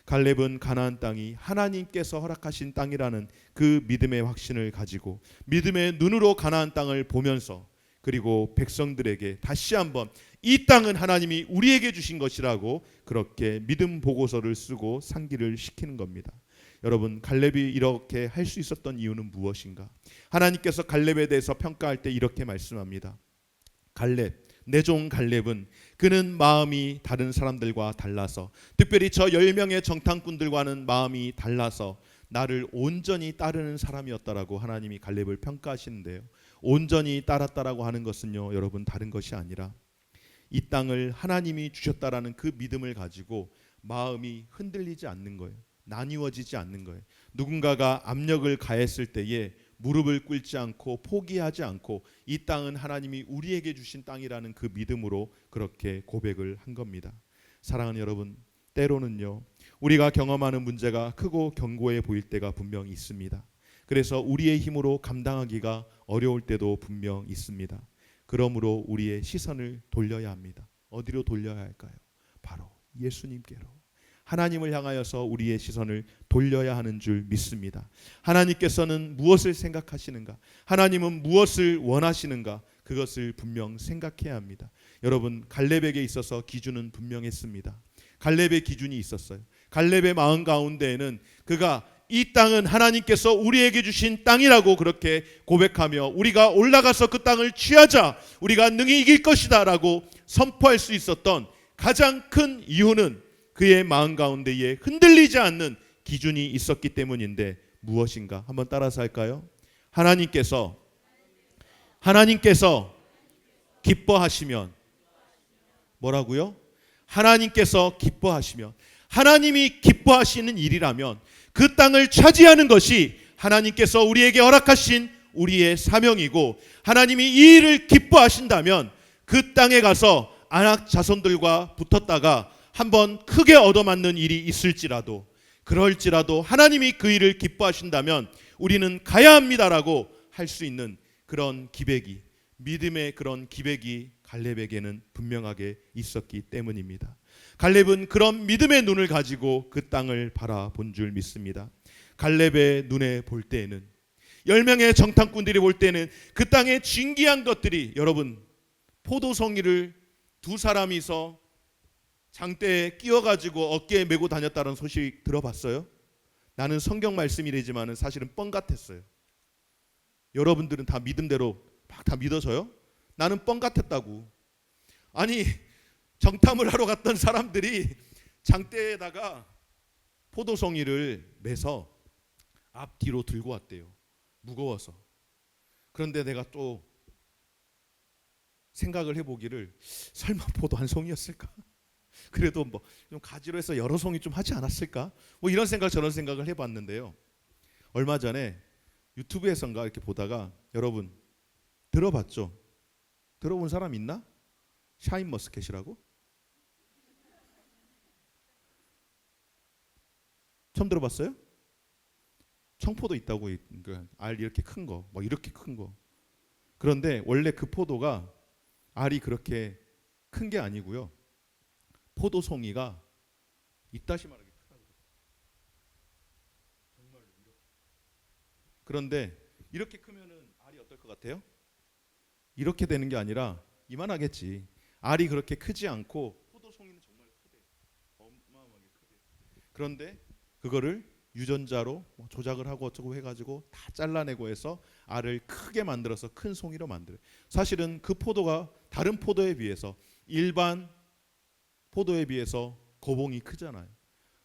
갈렙은 가나안 땅이 하나님께서 허락하신 땅이라는 그 믿음의 확신을 가지고 믿음의 눈으로 가나안 땅을 보면서 그리고 백성들에게 다시 한번 이 땅은 하나님이 우리에게 주신 것이라고 그렇게 믿음 보고서를 쓰고 상기를 시키는 겁니다. 여러분, 갈렙이 이렇게 할 수 있었던 이유는 무엇인가? 하나님께서 갈렙에 대해서 평가할 때 이렇게 말씀합니다. 갈렙, 내 종 갈렙은 그는 마음이 다른 사람들과 달라서, 특별히 저 10명의 정탐꾼들과는 마음이 달라서 나를 온전히 따르는 사람이었다라고 하나님이 갈렙을 평가하시는데요. 온전히 따랐다라고 하는 것은요, 여러분, 다른 것이 아니라 이 땅을 하나님이 주셨다라는 그 믿음을 가지고 마음이 흔들리지 않는 거예요. 나뉘어지지 않는 거예요. 누군가가 압력을 가했을 때에 무릎을 꿇지 않고 포기하지 않고 이 땅은 하나님이 우리에게 주신 땅이라는 그 믿음으로 그렇게 고백을 한 겁니다. 사랑하는 여러분, 때로는요, 우리가 경험하는 문제가 크고 견고해 보일 때가 분명 있습니다. 그래서 우리의 힘으로 감당하기가 어려울 때도 분명 있습니다. 그러므로 우리의 시선을 돌려야 합니다. 어디로 돌려야 할까요? 바로 예수님께로, 하나님을 향하여서 우리의 시선을 돌려야 하는 줄 믿습니다. 하나님께서는 무엇을 생각하시는가? 하나님은 무엇을 원하시는가? 그것을 분명 생각해야 합니다. 여러분, 갈렙에게 있어서 기준은 분명했습니다. 갈렙의 기준이 있었어요. 갈렙의 마음 가운데에는 그가 이 땅은 하나님께서 우리에게 주신 땅이라고 그렇게 고백하며 우리가 올라가서 그 땅을 취하자, 우리가 능히 이길 것이다 라고 선포할 수 있었던 가장 큰 이유는 그의 마음 가운데에 흔들리지 않는 기준이 있었기 때문인데 무엇인가? 한번 따라서 할까요? 하나님께서 기뻐하시면, 뭐라고요? 하나님께서 기뻐하시면, 하나님이 기뻐하시는 일이라면 그 땅을 차지하는 것이 하나님께서 우리에게 허락하신 우리의 사명이고, 하나님이 이 일을 기뻐하신다면 그 땅에 가서 아낙 자손들과 붙었다가 한번 크게 얻어맞는 일이 있을지라도, 그럴지라도 하나님이 그 일을 기뻐하신다면 우리는 가야 합니다라고 할 수 있는 그런 기백이, 믿음의 그런 기백이 갈렙에게는 분명하게 있었기 때문입니다. 갈렙은 그런 믿음의 눈을 가지고 그 땅을 바라본 줄 믿습니다. 갈렙의 눈에 볼 때에는, 10명의 정탐꾼들이 볼 때는 그 땅의 진귀한 것들이, 여러분, 포도송이를 두 사람이서 장대에 끼워가지고 어깨에 메고 다녔다는 소식 들어봤어요? 나는 성경 말씀이래지만 사실은 뻥 같았어요. 여러분들은 다 믿음대로 막 다 믿어져요? 나는 뻥 같았다고. 아니, 정탐을 하러 갔던 사람들이 장대에다가 포도송이를 매서 앞뒤로 들고 왔대요. 무거워서. 그런데 내가 또 생각을 해보기를, 설마 포도 한 송이였을까? 그래도 뭐 좀 가지로 해서 여러 송이 좀 하지 않았을까? 뭐 이런 생각 저런 생각을 해봤는데요. 얼마 전에 유튜브에선가 이렇게 보다가, 여러분 들어봤죠? 들어본 사람 있나? 샤인머스켓이라고? 처음 들어봤어요? 청포도 있다고, 알 이렇게 큰 거, 뭐 이렇게 큰 거. 그런데 원래 그 포도가 알이 그렇게 큰 게 아니고요. 포도송이가 이따시만하게 크다 그래요. 정말로 이렇게. 그런데 이렇게 크면은 알이 어떨 것 같아요? 이렇게 되는 게 아니라 이만하겠지. 알이 그렇게 크지 않고 포도송이는 정말 크대. 어마어마하게 크대. 그런데 그거를 유전자로 뭐 조작을 하고 어쩌고 해가지고 다 잘라내고 해서 알을 크게 만들어서 큰 송이로 만들어요. 사실은 그 포도가 다른 포도에 비해서, 일반 포도에 비해서 거봉이 크잖아요.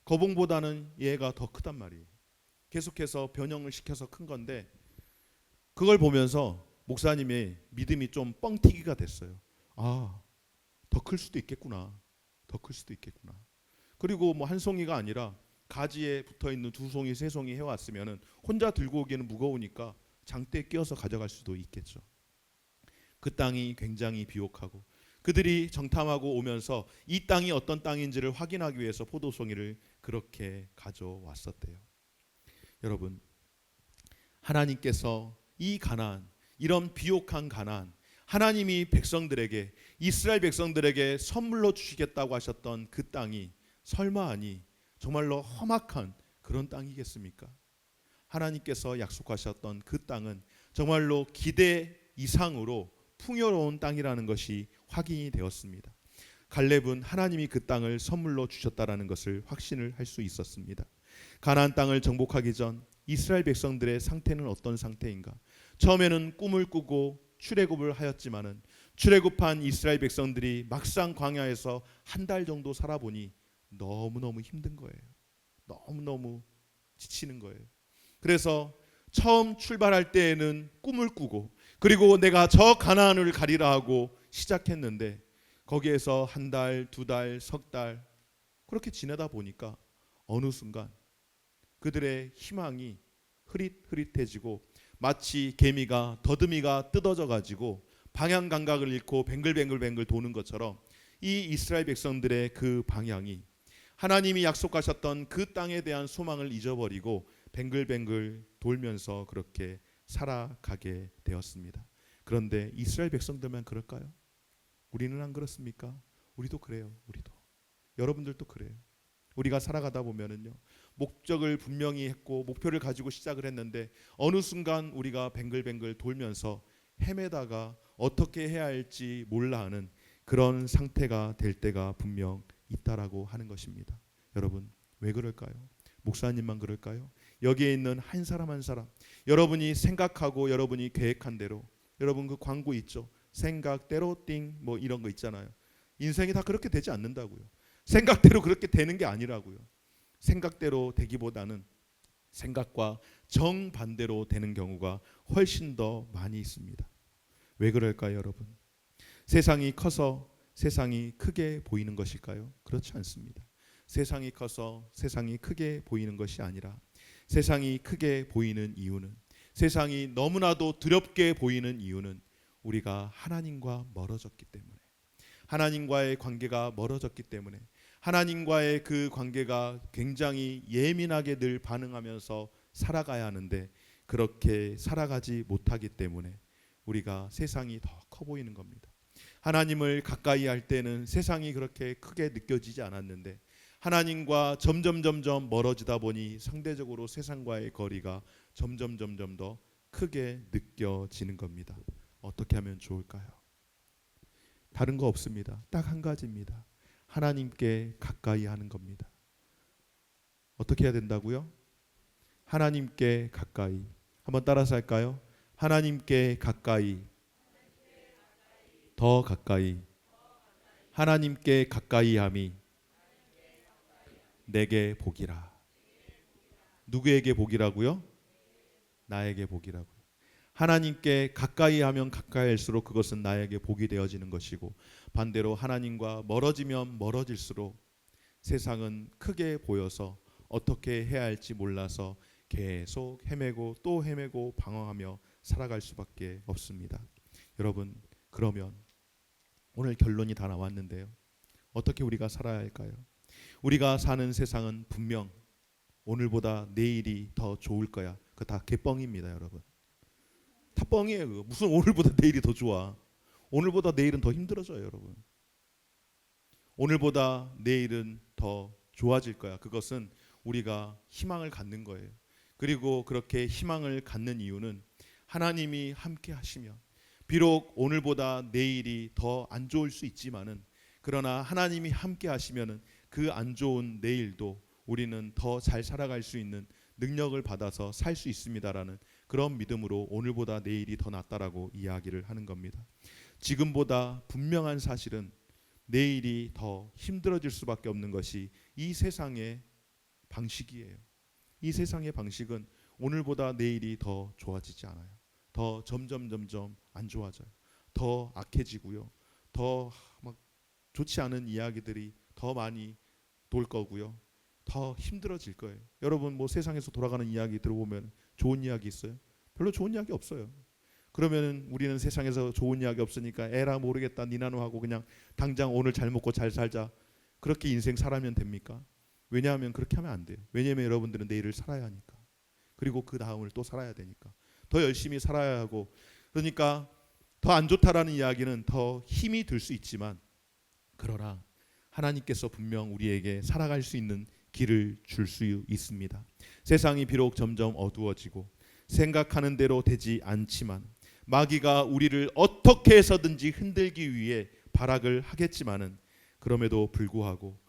거봉보다는 얘가 더 크단 말이에요. 계속해서 변형을 시켜서 큰 건데, 그걸 보면서 목사님의 믿음이 좀 뻥튀기가 됐어요. 아, 더 클 수도 있겠구나. 더 클 수도 있겠구나. 그리고 뭐 한 송이가 아니라 가지에 붙어 있는 두 송이, 세 송이 해왔으면은 혼자 들고 오기에는 무거우니까 장대에 끼워서 가져갈 수도 있겠죠. 그 땅이 굉장히 비옥하고, 그들이 정탐하고 오면서 이 땅이 어떤 땅인지를 확인하기 위해서 포도송이를 그렇게 가져왔었대요. 여러분, 하나님께서 이 가나안, 이런 비옥한 가나안, 하나님이 백성들에게, 이스라엘 백성들에게 선물로 주시겠다고 하셨던 그 땅이 설마 아니 정말로 험악한 그런 땅이겠습니까? 하나님께서 약속하셨던 그 땅은 정말로 기대 이상으로 풍요로운 땅이라는 것이 확인이 되었습니다. 갈렙은 하나님이 그 땅을 선물로 주셨다라는 것을 확신을 할 수 있었습니다. 가나안 땅을 정복하기 전 이스라엘 백성들의 상태는 어떤 상태인가? 처음에는 꿈을 꾸고 출애굽을 하였지만은, 출애굽한 이스라엘 백성들이 막상 광야에서 한 달 정도 살아보니 너무너무 힘든 거예요. 너무너무 지치는 거예요. 그래서 처음 출발할 때에는 꿈을 꾸고, 그리고 내가 저 가나안을 가리라 하고 시작했는데, 거기에서 한 달, 두 달, 석 달 그렇게 지내다 보니까 어느 순간 그들의 희망이 흐릿흐릿해지고, 마치 개미가 더듬이가 뜯어져 가지고 방향 감각을 잃고 뱅글뱅글 도는 것처럼 이 이스라엘 백성들의 그 방향이, 하나님이 약속하셨던 그 땅에 대한 소망을 잊어버리고 뱅글뱅글 돌면서 그렇게 살아가게 되었습니다. 그런데 이스라엘 백성들만 그럴까요? 우리는 안 그렇습니까? 우리도 그래요. 우리도. 여러분들도 그래요. 우리가 살아가다 보면은요, 목적을 분명히 했고 목표를 가지고 시작을 했는데 어느 순간 우리가 뱅글뱅글 돌면서 헤매다가 어떻게 해야 할지 몰라 하는 그런 상태가 될 때가 분명 있다라고 하는 것입니다. 여러분, 왜 그럴까요? 목사님만 그럴까요? 여기에 있는 한 사람 한 사람, 여러분이 생각하고 여러분이 계획한 대로, 여러분 그 광고 있죠? 생각대로 띵 뭐 이런 거 있잖아요. 인생이 다 그렇게 되지 않는다고요. 생각대로 그렇게 되는 게 아니라고요. 생각대로 되기보다는 생각과 정반대로 되는 경우가 훨씬 더 많이 있습니다. 왜 그럴까요, 여러분? 세상이 커서 세상이 크게 보이는 것일까요? 그렇지 않습니다. 세상이 커서 세상이 크게 보이는 것이 아니라, 세상이 크게 보이는 이유는, 세상이 너무나도 두렵게 보이는 이유는 우리가 하나님과 멀어졌기 때문에, 하나님과의 관계가 멀어졌기 때문에, 하나님과의 그 관계가 굉장히 예민하게 늘 반응하면서 살아가야 하는데 그렇게 살아가지 못하기 때문에 우리가 세상이 더 커 보이는 겁니다. 하나님을 가까이 할 때는 세상이 그렇게 크게 느껴지지 않았는데 하나님과 점점 멀어지다 보니 상대적으로 세상과의 거리가 점점 더 크게 느껴지는 겁니다. 어떻게 하면 좋을까요? 다른 거 없습니다. 딱 한 가지입니다. 하나님께 가까이 하는 겁니다. 어떻게 해야 된다고요? 하나님께 가까이. 한번 따라서 할까요? 하나님께 가까이, 더 가까이, 하나님께 가까이함이 내게 복이라. 누구에게 복이라고요? 나에게 복이라고요. 하나님께 가까이하면 가까이할수록 그것은 나에게 복이 되어지는 것이고, 반대로 하나님과 멀어지면 멀어질수록 세상은 크게 보여서 어떻게 해야 할지 몰라서 계속 헤매고 또 헤매고 방황하며 살아갈 수밖에 없습니다. 여러분, 그러면 오늘 결론이 다 나왔는데요. 어떻게 우리가 살아야 할까요? 우리가 사는 세상은 분명 오늘보다 내일이 더 좋을 거야. 그거 다 개뻥입니다, 여러분. 다 뻥이에요. 그거. 무슨 오늘보다 내일이 더 좋아. 오늘보다 내일은 더 힘들어져요, 여러분. 오늘보다 내일은 더 좋아질 거야. 그것은 우리가 희망을 갖는 거예요. 그리고 그렇게 희망을 갖는 이유는 하나님이 함께 하시면, 비록 오늘보다 내일이 더 안 좋을 수 있지만은, 그러나 하나님이 함께 하시면은 그 안 좋은 내일도 우리는 더 잘 살아갈 수 있는 능력을 받아서 살 수 있습니다라는 그런 믿음으로 오늘보다 내일이 더 낫다라고 이야기를 하는 겁니다. 지금보다 분명한 사실은 내일이 더 힘들어질 수밖에 없는 것이 이 세상의 방식이에요. 이 세상의 방식은 오늘보다 내일이 더 좋아지지 않아요. 더 점점 안 좋아져요. 더 악해지고요. 더 막 좋지 않은 이야기들이 더 많이 돌 거고요. 더 힘들어질 거예요. 여러분, 뭐 세상에서 돌아가는 이야기 들어보면 좋은 이야기 있어요? 별로 좋은 이야기 없어요. 그러면 우리는 세상에서 좋은 이야기 없으니까 에라 모르겠다 니나노 하고 그냥 당장 오늘 잘 먹고 잘 살자, 그렇게 인생 살아면 됩니까? 왜냐하면 그렇게 하면 안 돼요. 왜냐하면 여러분들은 내일을 살아야 하니까. 그리고 그 다음을 또 살아야 되니까. 더 열심히 살아야 하고. 그러니까 더 안 좋다라는 이야기는 더 힘이 들 수 있지만, 그러나 하나님께서 분명 우리에게 살아갈 수 있는 길을 줄 수 있습니다. 세상이 비록 점점 어두워지고 생각하는 대로 되지 않지만, 마귀가 우리를 어떻게 해서든지 흔들기 위해 발악을 하겠지만은, 그럼에도 불구하고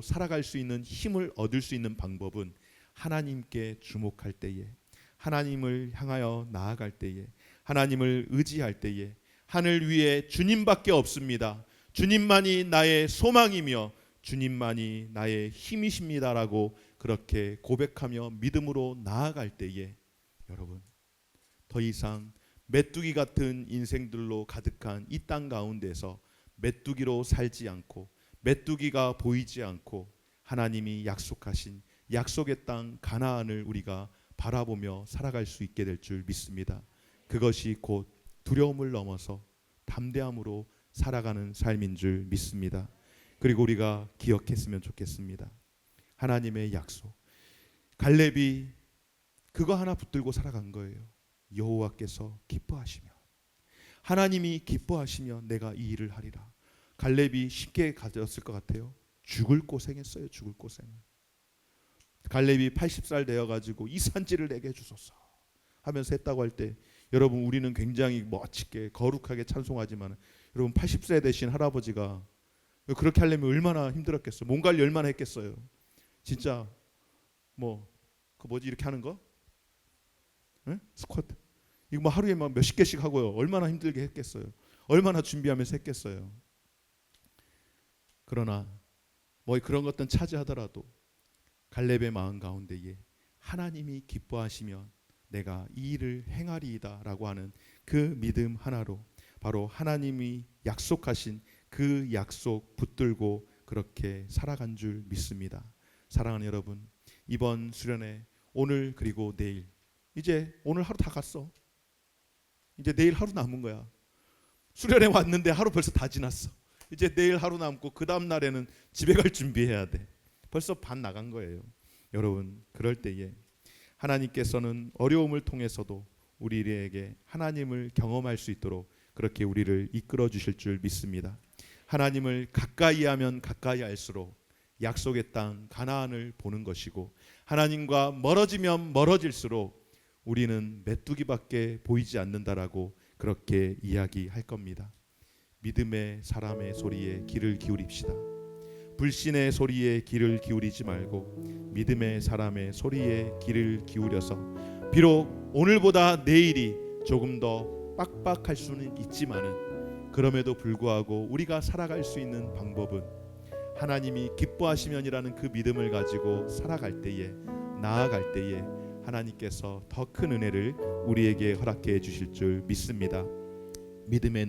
살아갈 수 있는 힘을 얻을 수 있는 방법은 하나님께 주목할 때에, 하나님을 향하여 나아갈 때에, 하나님을 의지할 때에, 하늘 위에 주님밖에 없습니다. 주님만이 나의 소망이며 주님만이 나의 힘이십니다라고 그렇게 고백하며 믿음으로 나아갈 때에, 여러분, 더 이상 메뚜기 같은 인생들로 가득한 이 땅 가운데서 메뚜기로 살지 않고, 메뚜기가 보이지 않고 하나님이 약속하신 약속의 땅 가나안을 우리가 바라보며 살아갈 수 있게 될 줄 믿습니다. 그것이 곧 두려움을 넘어서 담대함으로 살아가는 삶인 줄 믿습니다. 그리고 우리가 기억했으면 좋겠습니다. 하나님의 약속. 갈렙이 그거 하나 붙들고 살아간 거예요. 여호와께서 기뻐하시면, 하나님이 기뻐하시면 내가 이 일을 하리라. 갈렙이 쉽게 가졌을 것 같아요? 죽을 고생했어요. 죽을 고생을. 갈렙이 80살 되어가지고 이 산지를 내게 주소서 하면서 했다고 할 때, 여러분, 우리는 굉장히 멋지게 거룩하게 찬송하지만, 여러분, 80세 되신 할아버지가 그렇게 하려면 얼마나 힘들었겠어요. 몸 관리 얼마나 했겠어요. 진짜 그 뭐지 이렇게 하는 거? 네? 스쿼트. 이거 뭐 하루에 막 몇십 개씩 하고요. 얼마나 힘들게 했겠어요. 얼마나 준비하면서 했겠어요. 그러나 뭐 그런 것들은 차지하더라도 갈렙의 마음 가운데에 하나님이 기뻐하시면 내가 이 일을 행하리이다라고 하는 그 믿음 하나로, 바로 하나님이 약속하신 그 약속 붙들고 그렇게 살아간 줄 믿습니다. 사랑하는 여러분, 이번 수련회 오늘 그리고 내일, 이제 오늘 하루 다 갔어. 이제 내일 하루 남은 거야. 수련회 왔는데 하루 벌써 다 지났어. 이제 내일 하루 남고 그 다음 날에는 집에 갈 준비해야 돼. 벌써 반 나간 거예요. 여러분, 그럴 때에 하나님께서는 어려움을 통해서도 우리에게 하나님을 경험할 수 있도록 그렇게 우리를 이끌어 주실 줄 믿습니다. 하나님을 가까이 하면 가까이 할수록 약속의 땅 가나안을 보는 것이고, 하나님과 멀어지면 멀어질수록 우리는 메뚜기밖에 보이지 않는다라고 그렇게 이야기할 겁니다. 믿음의 사람의 소리에 귀를 기울입시다. 불신의 소리에 귀를 기울이지 말고 믿음의 사람의 소리에 귀를 기울여서, 비록 오늘보다 내일이 조금 더 빡빡할 수는 있지만은 그럼에도 불구하고 우리가 살아갈 수 있는 방법은 하나님이 기뻐하시면이라는 그 믿음을 가지고 살아갈 때에, 나아갈 때에 하나님께서 더 큰 은혜를 우리에게 허락해 주실 줄 믿습니다. 믿음의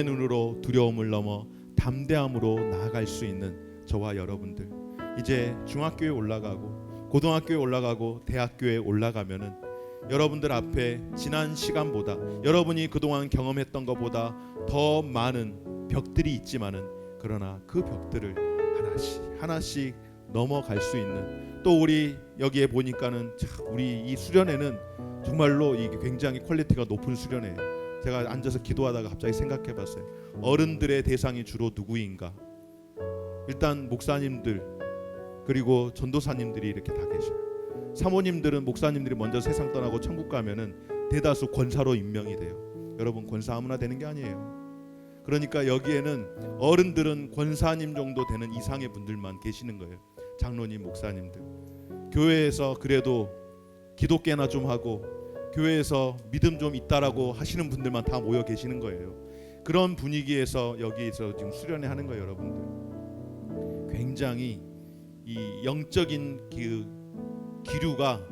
눈으로 두려움을 넘어 담대함으로 나아갈 수 있는 저와 여러분들, 이제 중학교에 올라가고 고등학교에 올라가고 대학교에 올라가면은 여러분들 앞에 지난 시간보다, 여러분이 그동안 경험했던 것보다 더 많은 벽들이 있지만은, 그러나 그 벽들을 하나씩 하나씩 넘어갈 수 있는, 또 우리 여기에 보니까는 우리 이 수련회는 정말로 이게 굉장히 퀄리티가 높은 수련회예요. 제가 앉아서 기도하다가 갑자기 생각해봤어요. 어른들의 대상이 주로 누구인가? 일단 목사님들, 그리고 전도사님들이 이렇게 다 계셔요. 사모님들은, 목사님들이 먼저 세상 떠나고 천국 가면은 대다수 권사로 임명이 돼요. 여러분, 권사 아무나 되는 게 아니에요. 그러니까 여기에는 어른들은 권사님 정도 되는 이상의 분들만 계시는 거예요. 장로님, 목사님들. 교회에서 그래도 기독교나 좀 하고 교회에서 믿음 좀 있다라고 하시는 분들만 다 모여 계시는 거예요. 그런 분위기에서 여기에서 지금 수련회 하는 거예요, 여러분들. 굉장히 이 영적인 그 기류가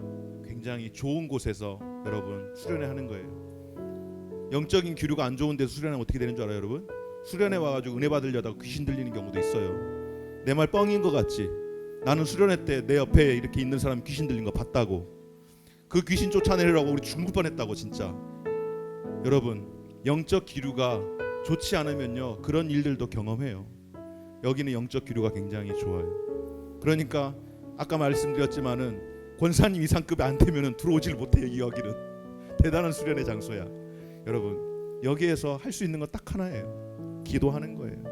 굉장히 좋은 곳에서 여러분 수련회 하는 거예요. 영적인 기류가 안 좋은 데서 수련회 어떻게 되는 줄 알아요, 여러분? 수련회 와가지고 은혜 받으려다가 귀신 들리는 경우도 있어요. 내 말 뻥인 것 같지? 나는 수련회 때 내 옆에 이렇게 있는 사람이 귀신 들린 거 봤다고. 그 귀신 쫓아내려고 우리 죽을 뻔했다고, 진짜. 여러분, 영적 기류가 좋지 않으면요, 그런 일들도 경험해요. 여기는 영적 기류가 굉장히 좋아요. 그러니까 아까 말씀드렸지만은 권사님 이상급이 안 되면은 들어오질 못해요. 여기는 대단한 수련의 장소야. 여러분, 여기에서 할 수 있는 건 딱 하나예요. 기도하는 거예요.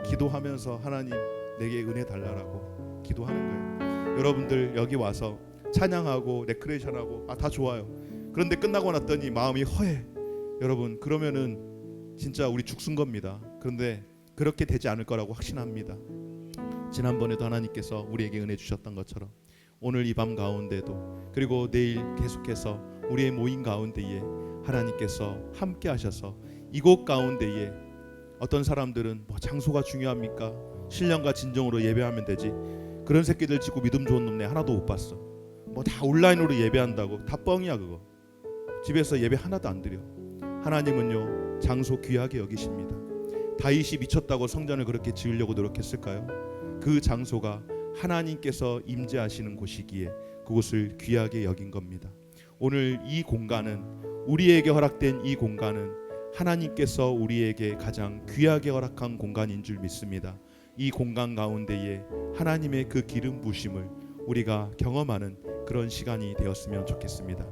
기도하면서 하나님 내게 은혜 달라라고 기도하는 거예요. 여러분들 여기 와서 찬양하고 레크레이션하고 다 좋아요. 그런데 끝나고 났더니 마음이 허해. 여러분, 그러면은 진짜 우리 죽순 겁니다. 그런데 그렇게 되지 않을 거라고 확신합니다. 지난번에도 하나님께서 우리에게 은혜 주셨던 것처럼 오늘 이 밤 가운데도, 그리고 내일 계속해서 우리의 모임 가운데에 하나님께서 함께 하셔서 이곳 가운데에, 어떤 사람들은 뭐 장소가 중요합니까? 신령과 진정으로 예배하면 되지. 그런 새끼들 치고 믿음 좋은 놈네 하나도 못 봤어. 뭐 다 온라인으로 예배한다고, 다 뻥이야 그거. 집에서 예배 하나도 안 드려. 하나님은요, 장소 귀하게 여기십니다. 다윗이 미쳤다고 성전을 그렇게 지으려고 노력했을까요? 그 장소가 하나님께서 임재하시는 곳이기에 그곳을 귀하게 여긴 겁니다. 오늘 이 공간은, 우리에게 허락된 이 공간은 하나님께서 우리에게 가장 귀하게 허락한 공간인 줄 믿습니다. 이 공간 가운데에 하나님의 그 기름 부으심을 우리가 경험하는 그런 시간이 되었으면 좋겠습니다.